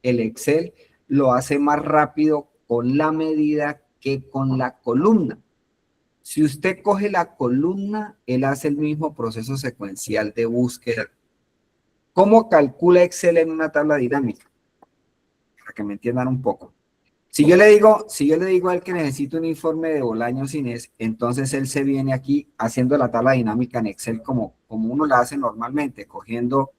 el Excel lo hace más rápido con la medida que con la columna. Si usted coge la columna, él hace el mismo proceso secuencial de búsqueda. ¿Cómo calcula Excel en una tabla dinámica? Para que me entiendan un poco. Si yo le digo a él que necesito un informe de Bolaños Inés, entonces él se viene aquí haciendo la tabla dinámica en Excel como uno la hace normalmente, cogiendo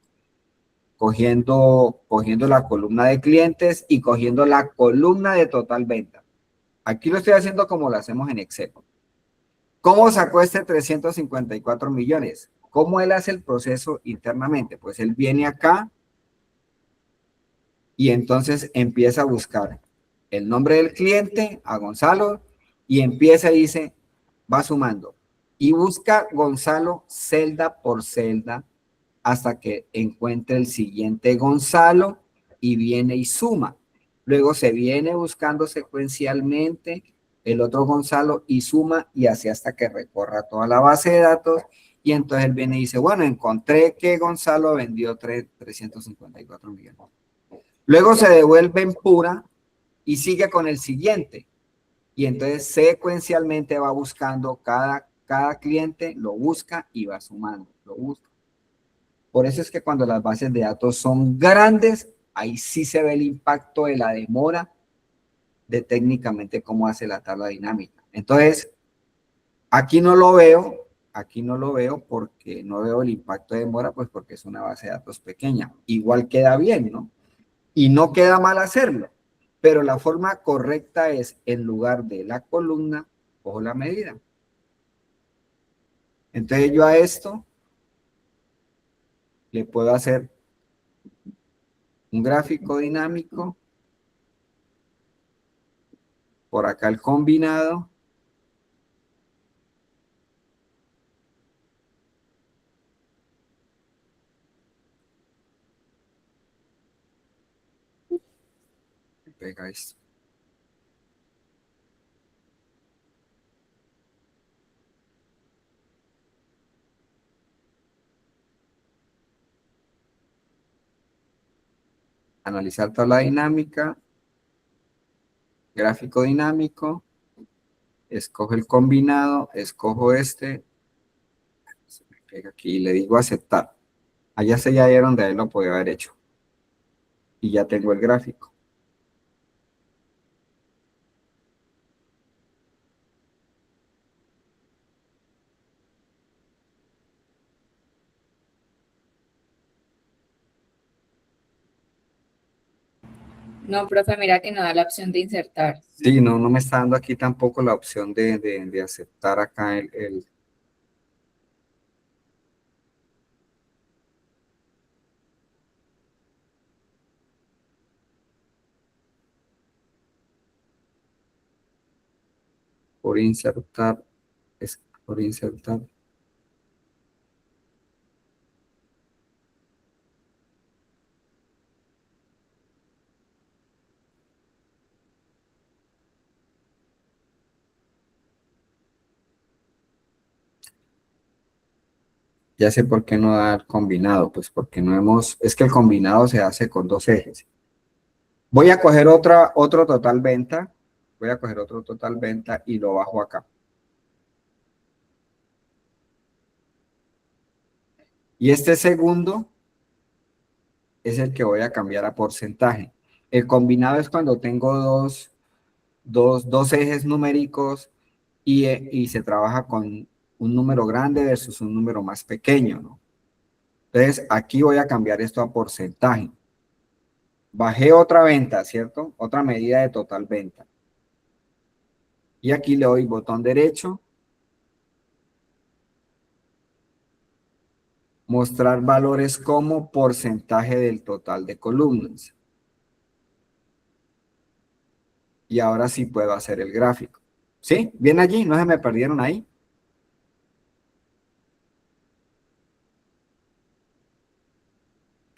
la columna de clientes y cogiendo la columna de total venta. Aquí lo estoy haciendo como lo hacemos en Excel. ¿Cómo sacó este 354 millones? ¿Cómo él hace el proceso internamente? Pues él viene acá y entonces empieza a buscar el nombre del cliente, a Gonzalo, y empieza y dice, va sumando. Y busca Gonzalo celda por celda hasta que encuentre el siguiente Gonzalo y viene y suma. Luego se viene buscando secuencialmente el otro Gonzalo y suma y así hasta que recorra toda la base de datos y entonces él viene y dice, bueno, encontré que Gonzalo vendió 354 millones. Luego se devuelve en pura y sigue con el siguiente. Y entonces secuencialmente va buscando cada cliente, lo busca y va sumando, lo busca. Por eso es que cuando las bases de datos son grandes, ahí sí se ve el impacto de la demora de técnicamente cómo hace la tabla dinámica. Entonces, aquí no lo veo porque no veo el impacto de demora, pues porque es una base de datos pequeña. Igual queda bien, ¿no? Y no queda mal hacerlo. Pero la forma correcta es, en lugar de la columna, cojo la medida. Entonces yo a esto le puedo hacer un gráfico dinámico. Por acá el combinado. Pega esto. Analizar tabla dinámica. Gráfico dinámico. Escojo el combinado. Escojo este. Se me pega aquí y le digo aceptar. Allá se ya dieron de ahí lo podía haber hecho. Y ya tengo el gráfico. No, profe, mira que no da la opción de insertar. Sí, no, no me está dando aquí tampoco la opción de aceptar acá el. Por insertar. Es por insertar. Ya sé por qué no da el combinado, pues porque no hemos, es que el combinado se hace con dos ejes. Voy a coger otro total venta, voy a coger otro total venta y lo bajo acá. Y este segundo es el que voy a cambiar a porcentaje. El combinado es cuando tengo dos ejes numéricos y se trabaja con un número grande versus un número más pequeño, ¿no? Entonces, aquí voy a cambiar esto a porcentaje. Bajé otra venta, ¿cierto? Otra medida de total venta. Y aquí le doy botón derecho. Mostrar valores como porcentaje del total de columnas. Y ahora sí puedo hacer el gráfico. ¿Sí? ¿Bien allí? ¿No se me perdieron ahí?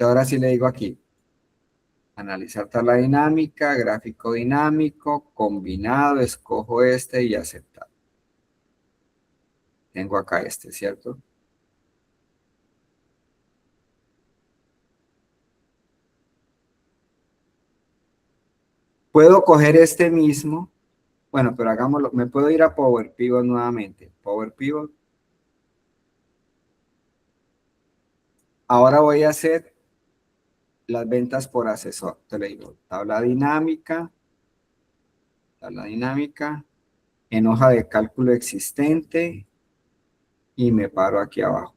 Ahora sí le digo aquí. Analizar tabla dinámica, gráfico dinámico, combinado, escojo este y aceptar. Tengo acá este, ¿cierto? Puedo coger este mismo. Bueno, pero hagámoslo. Me puedo ir a Power Pivot nuevamente. Power Pivot. Ahora voy a hacer las ventas por asesor. Te le digo, tabla dinámica, en hoja de cálculo existente y me paro aquí abajo.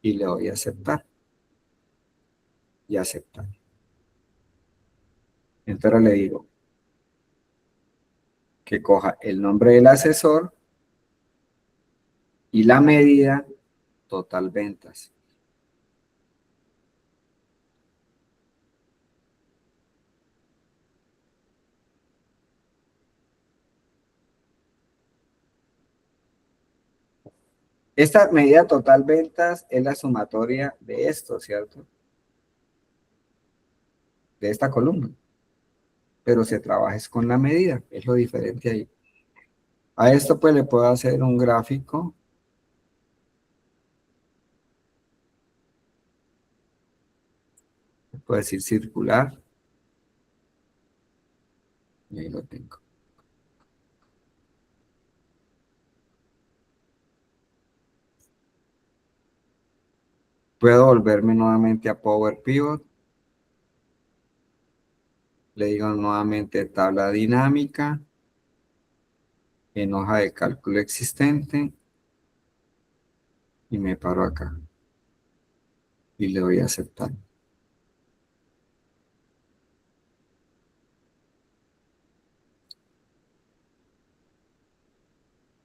Y le doy a aceptar. Y aceptar. Entonces le digo que coja el nombre del asesor y la medida total ventas. Esta medida total ventas es la sumatoria de esto, ¿cierto? De esta columna. Pero se trabaja es con la medida, es lo diferente ahí. A esto pues le puedo hacer un gráfico. Puedo decir circular. Y ahí lo tengo. Puedo volverme nuevamente a Power Pivot. Le digo nuevamente tabla dinámica. En hoja de cálculo existente. Y me paro acá. Y le doy a aceptar.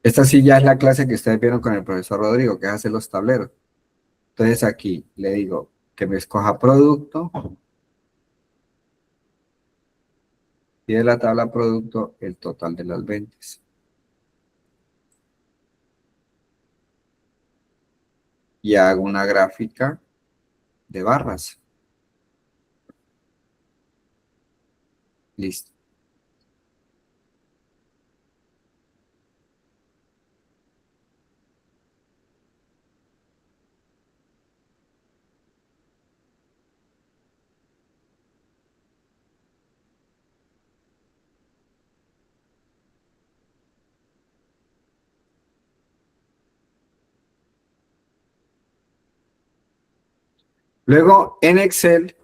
Esta sí ya es la clase que ustedes vieron con el profesor Rodrigo, que es hacer los tableros. Entonces aquí le digo que me escoja producto. Y de la tabla producto, el total de las ventas. Y hago una gráfica de barras. Listo. Luego, en Excel,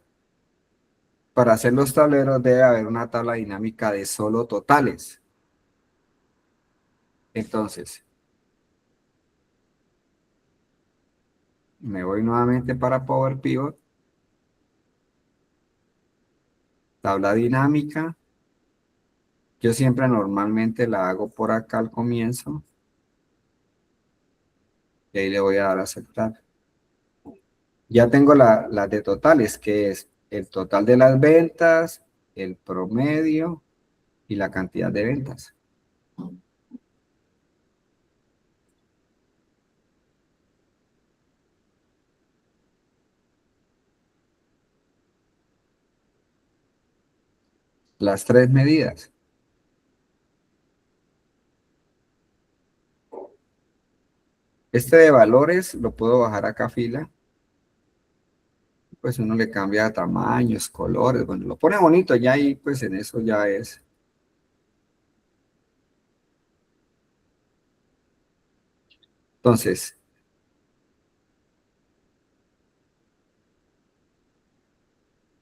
para hacer los tableros debe haber una tabla dinámica de solo totales. Entonces, me voy nuevamente para Power Pivot. Tabla dinámica. Yo siempre normalmente la hago por acá al comienzo. Y ahí le voy a dar a aceptar. Ya tengo las de totales, que es el total de las ventas, el promedio y la cantidad de ventas. Las tres medidas. Este de valores lo puedo bajar acá a fila. Pues uno le cambia tamaños, colores, bueno, lo pone bonito ya y pues en eso ya es. Entonces,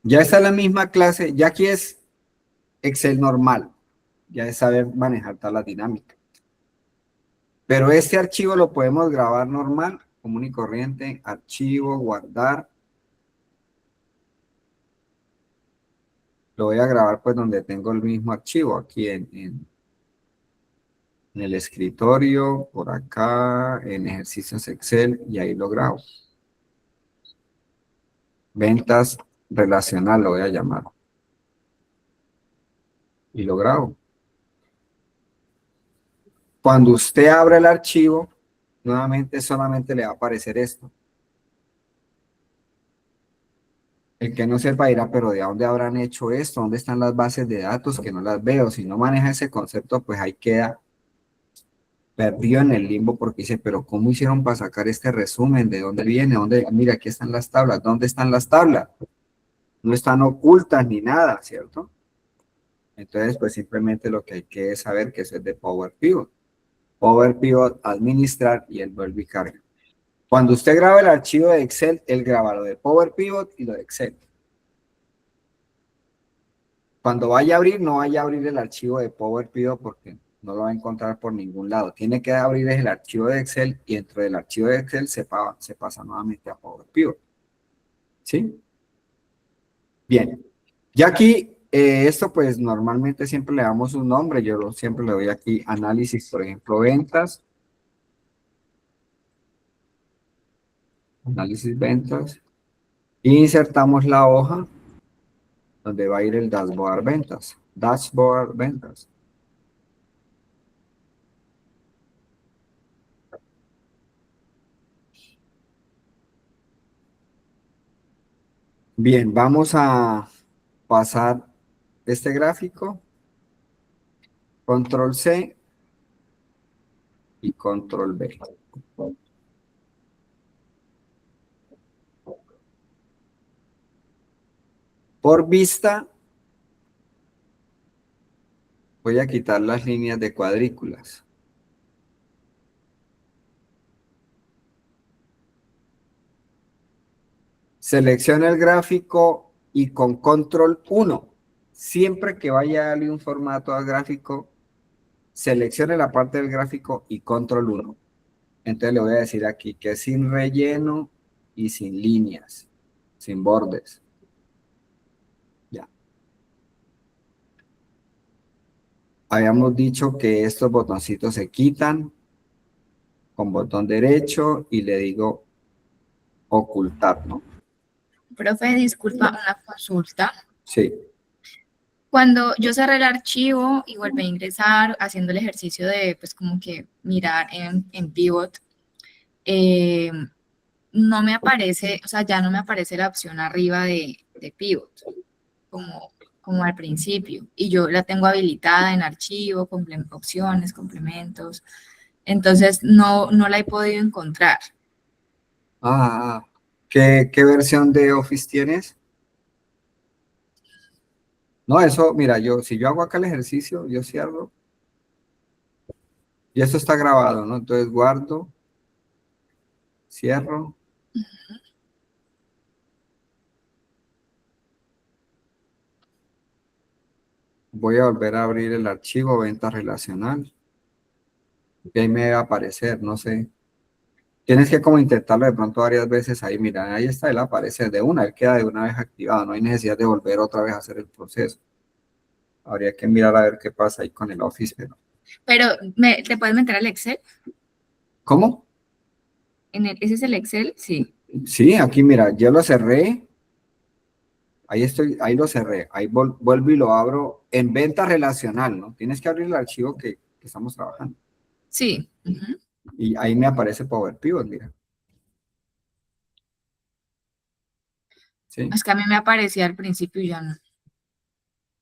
ya está la misma clase, ya aquí es Excel normal, ya es saber manejar tablas dinámicas. Pero este archivo lo podemos grabar normal, común y corriente, archivo, guardar. Lo voy a grabar pues donde tengo el mismo archivo, aquí en el escritorio, por acá, en ejercicios Excel, y ahí lo grabo. Ventas relacional lo voy a llamar. Y lo grabo. Cuando usted abra el archivo, nuevamente solamente le va a aparecer esto. El que no sepa dirá, pero ¿de dónde habrán hecho esto? ¿Dónde están las bases de datos que no las veo? Si no maneja ese concepto, pues ahí queda perdido en el limbo porque dice, pero ¿cómo hicieron para sacar este resumen? ¿De dónde viene? ¿Dónde? Mira, aquí están las tablas. ¿Dónde están las tablas? No están ocultas ni nada, ¿cierto? Entonces, pues simplemente lo que hay que saber que eso es de Power Pivot. Power Pivot, administrar y él vuelve y carga. Cuando usted graba el archivo de Excel, él graba lo de Power Pivot y lo de Excel. Cuando vaya a abrir, no vaya a abrir el archivo de Power Pivot porque no lo va a encontrar por ningún lado. Tiene que abrir el archivo de Excel y dentro del archivo de Excel se pasa nuevamente a Power Pivot. ¿Sí? Bien. Ya aquí, esto pues normalmente siempre le damos un nombre. Yo siempre le doy aquí análisis, por ejemplo, ventas. Análisis ventas. Y insertamos la hoja donde va a ir el dashboard ventas. Dashboard ventas. Bien, vamos a pasar este gráfico. Control C y Control V. Por vista, voy a quitar las líneas de cuadrículas. Selecciona el gráfico y con Control 1, siempre que vaya a darle un formato al gráfico, seleccione la parte del gráfico y Control 1. Entonces le voy a decir aquí que es sin relleno y sin líneas, sin bordes. Ya. Habíamos dicho que estos botoncitos se quitan con botón derecho y le digo ocultar, ¿no? Profe, disculpa, una consulta. Sí. Cuando yo cerré el archivo y volví a ingresar haciendo el ejercicio de, pues, como que mirar en Pivot, no me aparece, o sea, ya no me aparece la opción arriba de Pivot, como al principio. Y yo la tengo habilitada en archivo, opciones, complementos. Entonces, no la he podido encontrar. Ah, ¿qué versión de Office tienes? No, eso, mira, si yo hago acá el ejercicio, yo cierro. Y esto está grabado, ¿no? Entonces guardo, cierro. Voy a volver a abrir el archivo venta relacional. Y ahí me va a aparecer, no sé. Tienes que como intentarlo de pronto varias veces ahí. Mira, ahí está, él aparece de una, él queda de una vez activado. No hay necesidad de volver otra vez a hacer el proceso. Habría que mirar a ver qué pasa ahí con el Office, pero... Pero, ¿te puedes meter al Excel? ¿Cómo? ¿Ese es el Excel? Sí. Sí, aquí mira, yo lo cerré. Ahí estoy, ahí lo cerré. Ahí vuelvo y lo abro en venta relacional, ¿no? Tienes que abrir el archivo que estamos trabajando. Sí. Ujú. Y ahí me aparece Power Pivot, mira. ¿Sí? Es que a mí me aparecía al principio y ya no.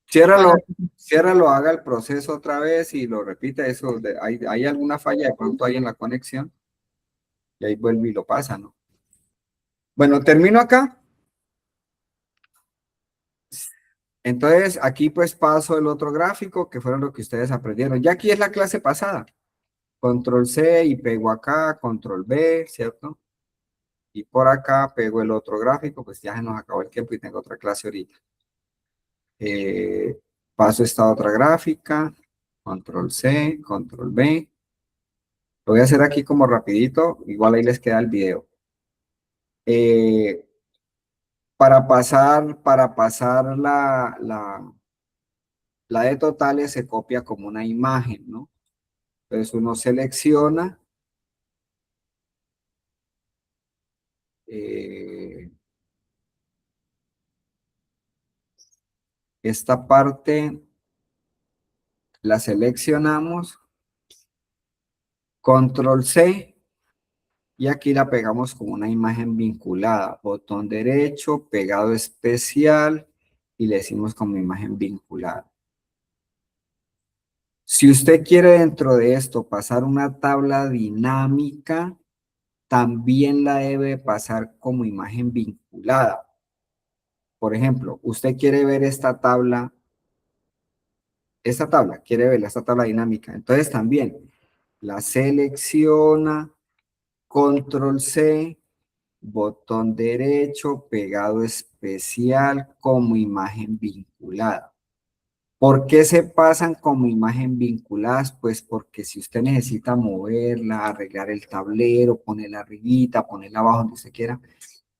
Ciérralo, ciérralo, haga el proceso otra vez y lo repite. Eso, hay alguna falla de pronto ahí en la conexión. Y ahí vuelve y lo pasa, ¿no? Bueno, termino acá. Entonces, aquí pues paso el otro gráfico, que fueron lo que ustedes aprendieron. Ya aquí es la clase pasada. Control C y pego acá, Control V, ¿cierto? Y por acá pego el otro gráfico, pues ya se nos acabó el tiempo y tengo otra clase ahorita. Paso esta otra gráfica, Control C, Control V. Lo voy a hacer aquí como rapidito, igual ahí les queda el video. Para pasar la de totales se copia como una imagen, ¿no? Entonces uno selecciona esta parte, la seleccionamos, Control C, y aquí la pegamos como una imagen vinculada. Botón derecho, pegado especial, y le decimos como imagen vinculada. Si usted quiere dentro de esto pasar una tabla dinámica, también la debe pasar como imagen vinculada. Por ejemplo, usted quiere ver esta tabla, quiere ver esta tabla dinámica. Entonces también la selecciona, Control C, botón derecho, pegado especial como imagen vinculada. ¿Por qué se pasan como imagen vinculadas? Pues porque si usted necesita moverla, arreglar el tablero, ponerla arribita, ponerla abajo, donde usted quiera,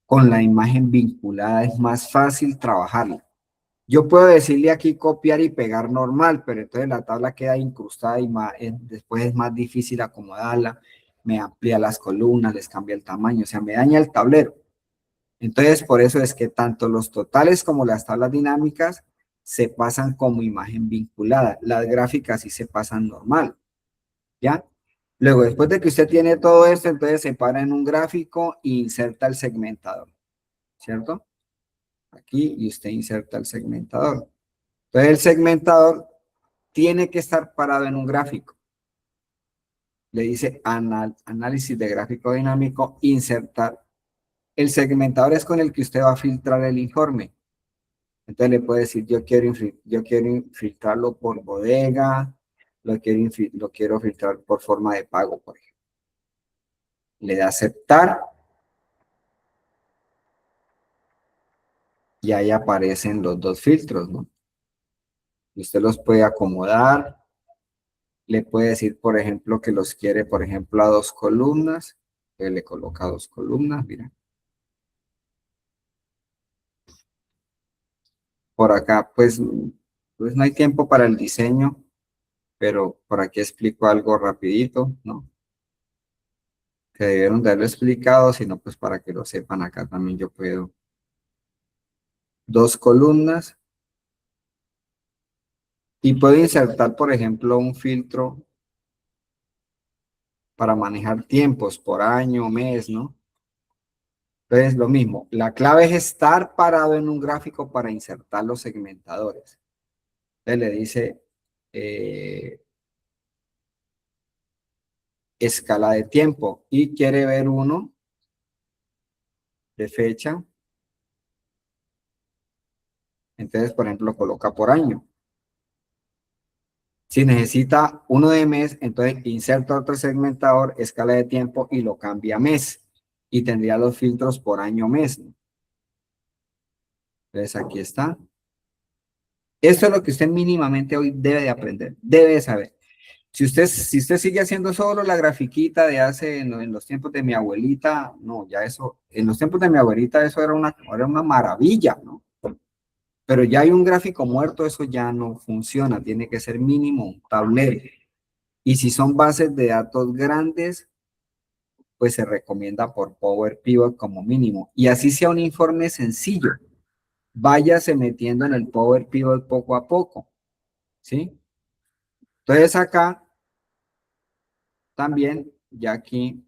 con la imagen vinculada es más fácil trabajarla. Yo puedo decirle aquí copiar y pegar normal, pero entonces la tabla queda incrustada y después es más difícil acomodarla, me amplía las columnas, les cambia el tamaño, o sea, me daña el tablero. Entonces, por eso es que tanto los totales como las tablas dinámicas se pasan como imagen vinculada. Las gráficas sí se pasan normal, ¿ya? Luego, después de que usted tiene todo esto, entonces se para en un gráfico e inserta el segmentador, ¿cierto? Aquí y usted inserta el segmentador. Entonces, el segmentador tiene que estar parado en un gráfico. Le dice análisis de gráfico dinámico, insertar. El segmentador es con el que usted va a filtrar el informe. Entonces le puede decir, yo quiero filtrarlo por bodega, lo quiero filtrar por forma de pago, por ejemplo. Le da aceptar. Y ahí aparecen los dos filtros, ¿no? Y usted los puede acomodar. Le puede decir, por ejemplo, que los quiere, por ejemplo, a 2 columnas. Entonces le coloca 2 columnas, mira. Por acá, pues no hay tiempo para el diseño, pero por aquí explico algo rapidito, ¿no? que debieron de haberlo explicado, sino pues para que lo sepan acá también yo puedo. 2 columnas. Y puedo insertar, por ejemplo, un filtro para manejar tiempos por año, mes, ¿no? Entonces, lo mismo. La clave es estar parado en un gráfico para insertar los segmentadores. Entonces, le dice escala de tiempo y quiere ver uno de fecha. Entonces, por ejemplo, coloca por año. Si necesita uno de mes, entonces inserta otro segmentador, escala de tiempo y lo cambia a mes. Y tendría los filtros por año mes, ¿no? Entonces aquí está. Esto es lo que usted mínimamente hoy debe de aprender, debe de saber. Si usted sigue haciendo solo la grafiquita de hace en los tiempos de mi abuelita, no, ya eso, en los tiempos de mi abuelita eso era una maravilla, ¿no? Pero ya hay un gráfico muerto, eso ya no funciona, tiene que ser mínimo un tablero. Y si son bases de datos grandes, pues se recomienda por Power Pivot como mínimo. Y así sea un informe sencillo, váyase metiendo en el Power Pivot poco a poco, ¿sí? Entonces acá también, ya aquí,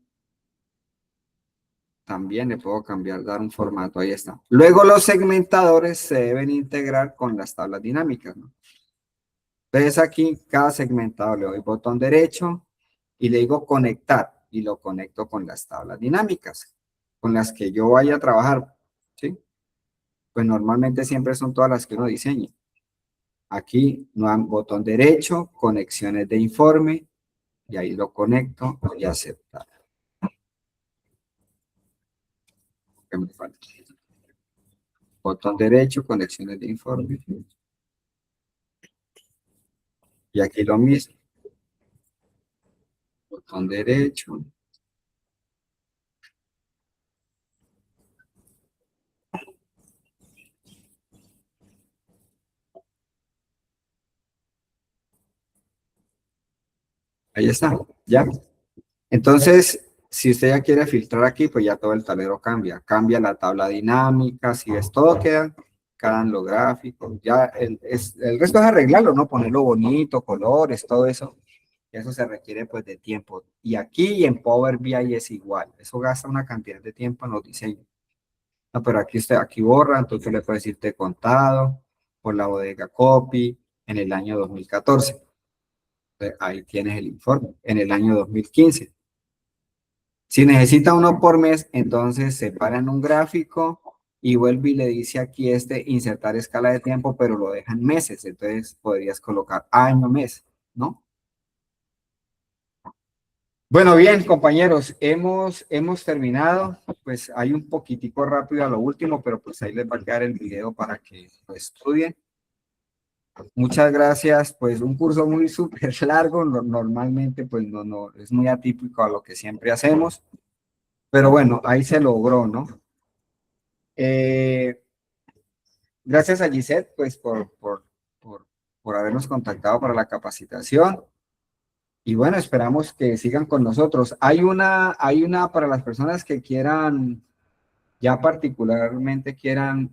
también le puedo cambiar, dar un formato, ahí está. Luego los segmentadores se deben integrar con las tablas dinámicas, ¿no? Entonces aquí, cada segmentador le doy botón derecho y le digo conectar y lo conecto con las tablas dinámicas con las que yo vaya a trabajar, ¿sí? Pues normalmente siempre son todas las que uno diseña. Aquí, botón derecho, conexiones de informe, y ahí lo conecto y aceptar. ¿Qué me falta? Botón derecho, conexiones de informe. Y aquí lo mismo. Botón derecho. Ahí está, ya. Entonces, si usted ya quiere filtrar aquí, pues ya todo el tablero cambia. Cambia la tabla dinámica, si ves, todo quedan los gráficos. Ya el resto es arreglarlo, ¿no? Ponerlo bonito, colores, todo eso. Eso se requiere pues de tiempo. Y aquí en Power BI es igual. Eso gasta una cantidad de tiempo en los diseños. No, pero aquí borra, entonces le puede decir te contado por la bodega copy en el año 2014. Entonces, ahí tienes el informe, en el año 2015. Si necesita uno por mes, entonces separa en un gráfico y vuelve y le dice aquí insertar escala de tiempo, pero lo deja en meses. Entonces podrías colocar año, mes, ¿no? Bueno, bien, compañeros, hemos terminado. Pues hay un poquitico rápido a lo último, pero pues ahí les va a quedar el video para que lo estudien. Muchas gracias. Pues un curso muy súper largo. Normalmente pues no es muy atípico a lo que siempre hacemos. Pero bueno, ahí se logró, ¿no? Gracias a Gisette, pues por habernos contactado para la capacitación. Y bueno, esperamos que sigan con nosotros. Hay una para las personas que quieran, ya particularmente quieran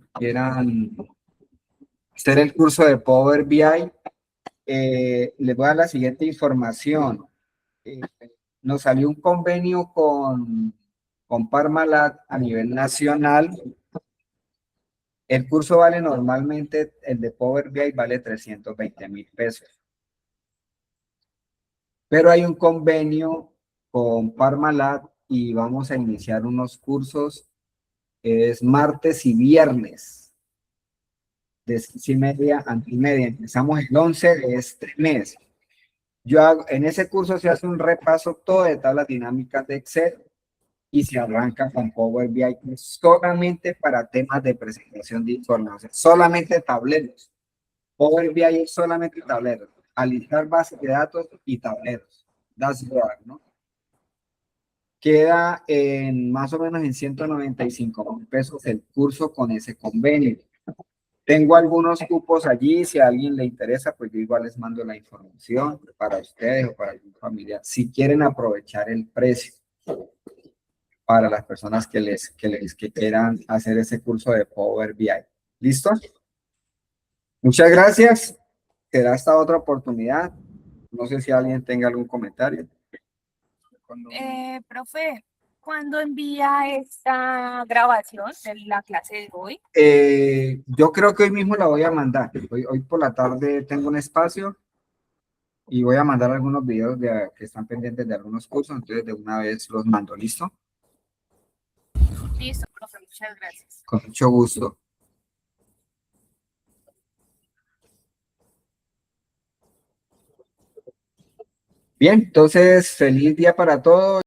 hacer el curso de Power BI. Les voy a dar la siguiente información. Nos salió un convenio con Parmalat a nivel nacional. El curso vale normalmente, el de Power BI vale 320,000 pesos. Pero hay un convenio con Parmalat y vamos a iniciar unos cursos, es martes y viernes, de 6:30 a 11:30. Empezamos el 11 de este mes. En ese curso se hace un repaso todo de tablas dinámicas de Excel y se arranca con Power BI solamente para temas de presentación de informes, o sea, solamente tableros. Power BI es solamente tableros, alistar bases de datos y tableros, dashboard, ¿no? Queda más o menos en 195,000 pesos el curso con ese convenio. Tengo algunos cupos allí, si a alguien le interesa, pues yo igual les mando la información para ustedes o para algún familiar, si quieren aprovechar el precio. para las personas que quieran hacer ese curso de Power BI. ¿Listo? Muchas gracias. Será esta otra oportunidad. No sé si alguien tenga algún comentario. Profe, ¿cuándo envía esta grabación de la clase de hoy? Yo creo que hoy mismo la voy a mandar. Hoy por la tarde tengo un espacio y voy a mandar algunos videos que están pendientes de algunos cursos, entonces de una vez los mando. ¿Listo? Listo, profe, muchas gracias. Con mucho gusto. Bien, entonces feliz día para todos.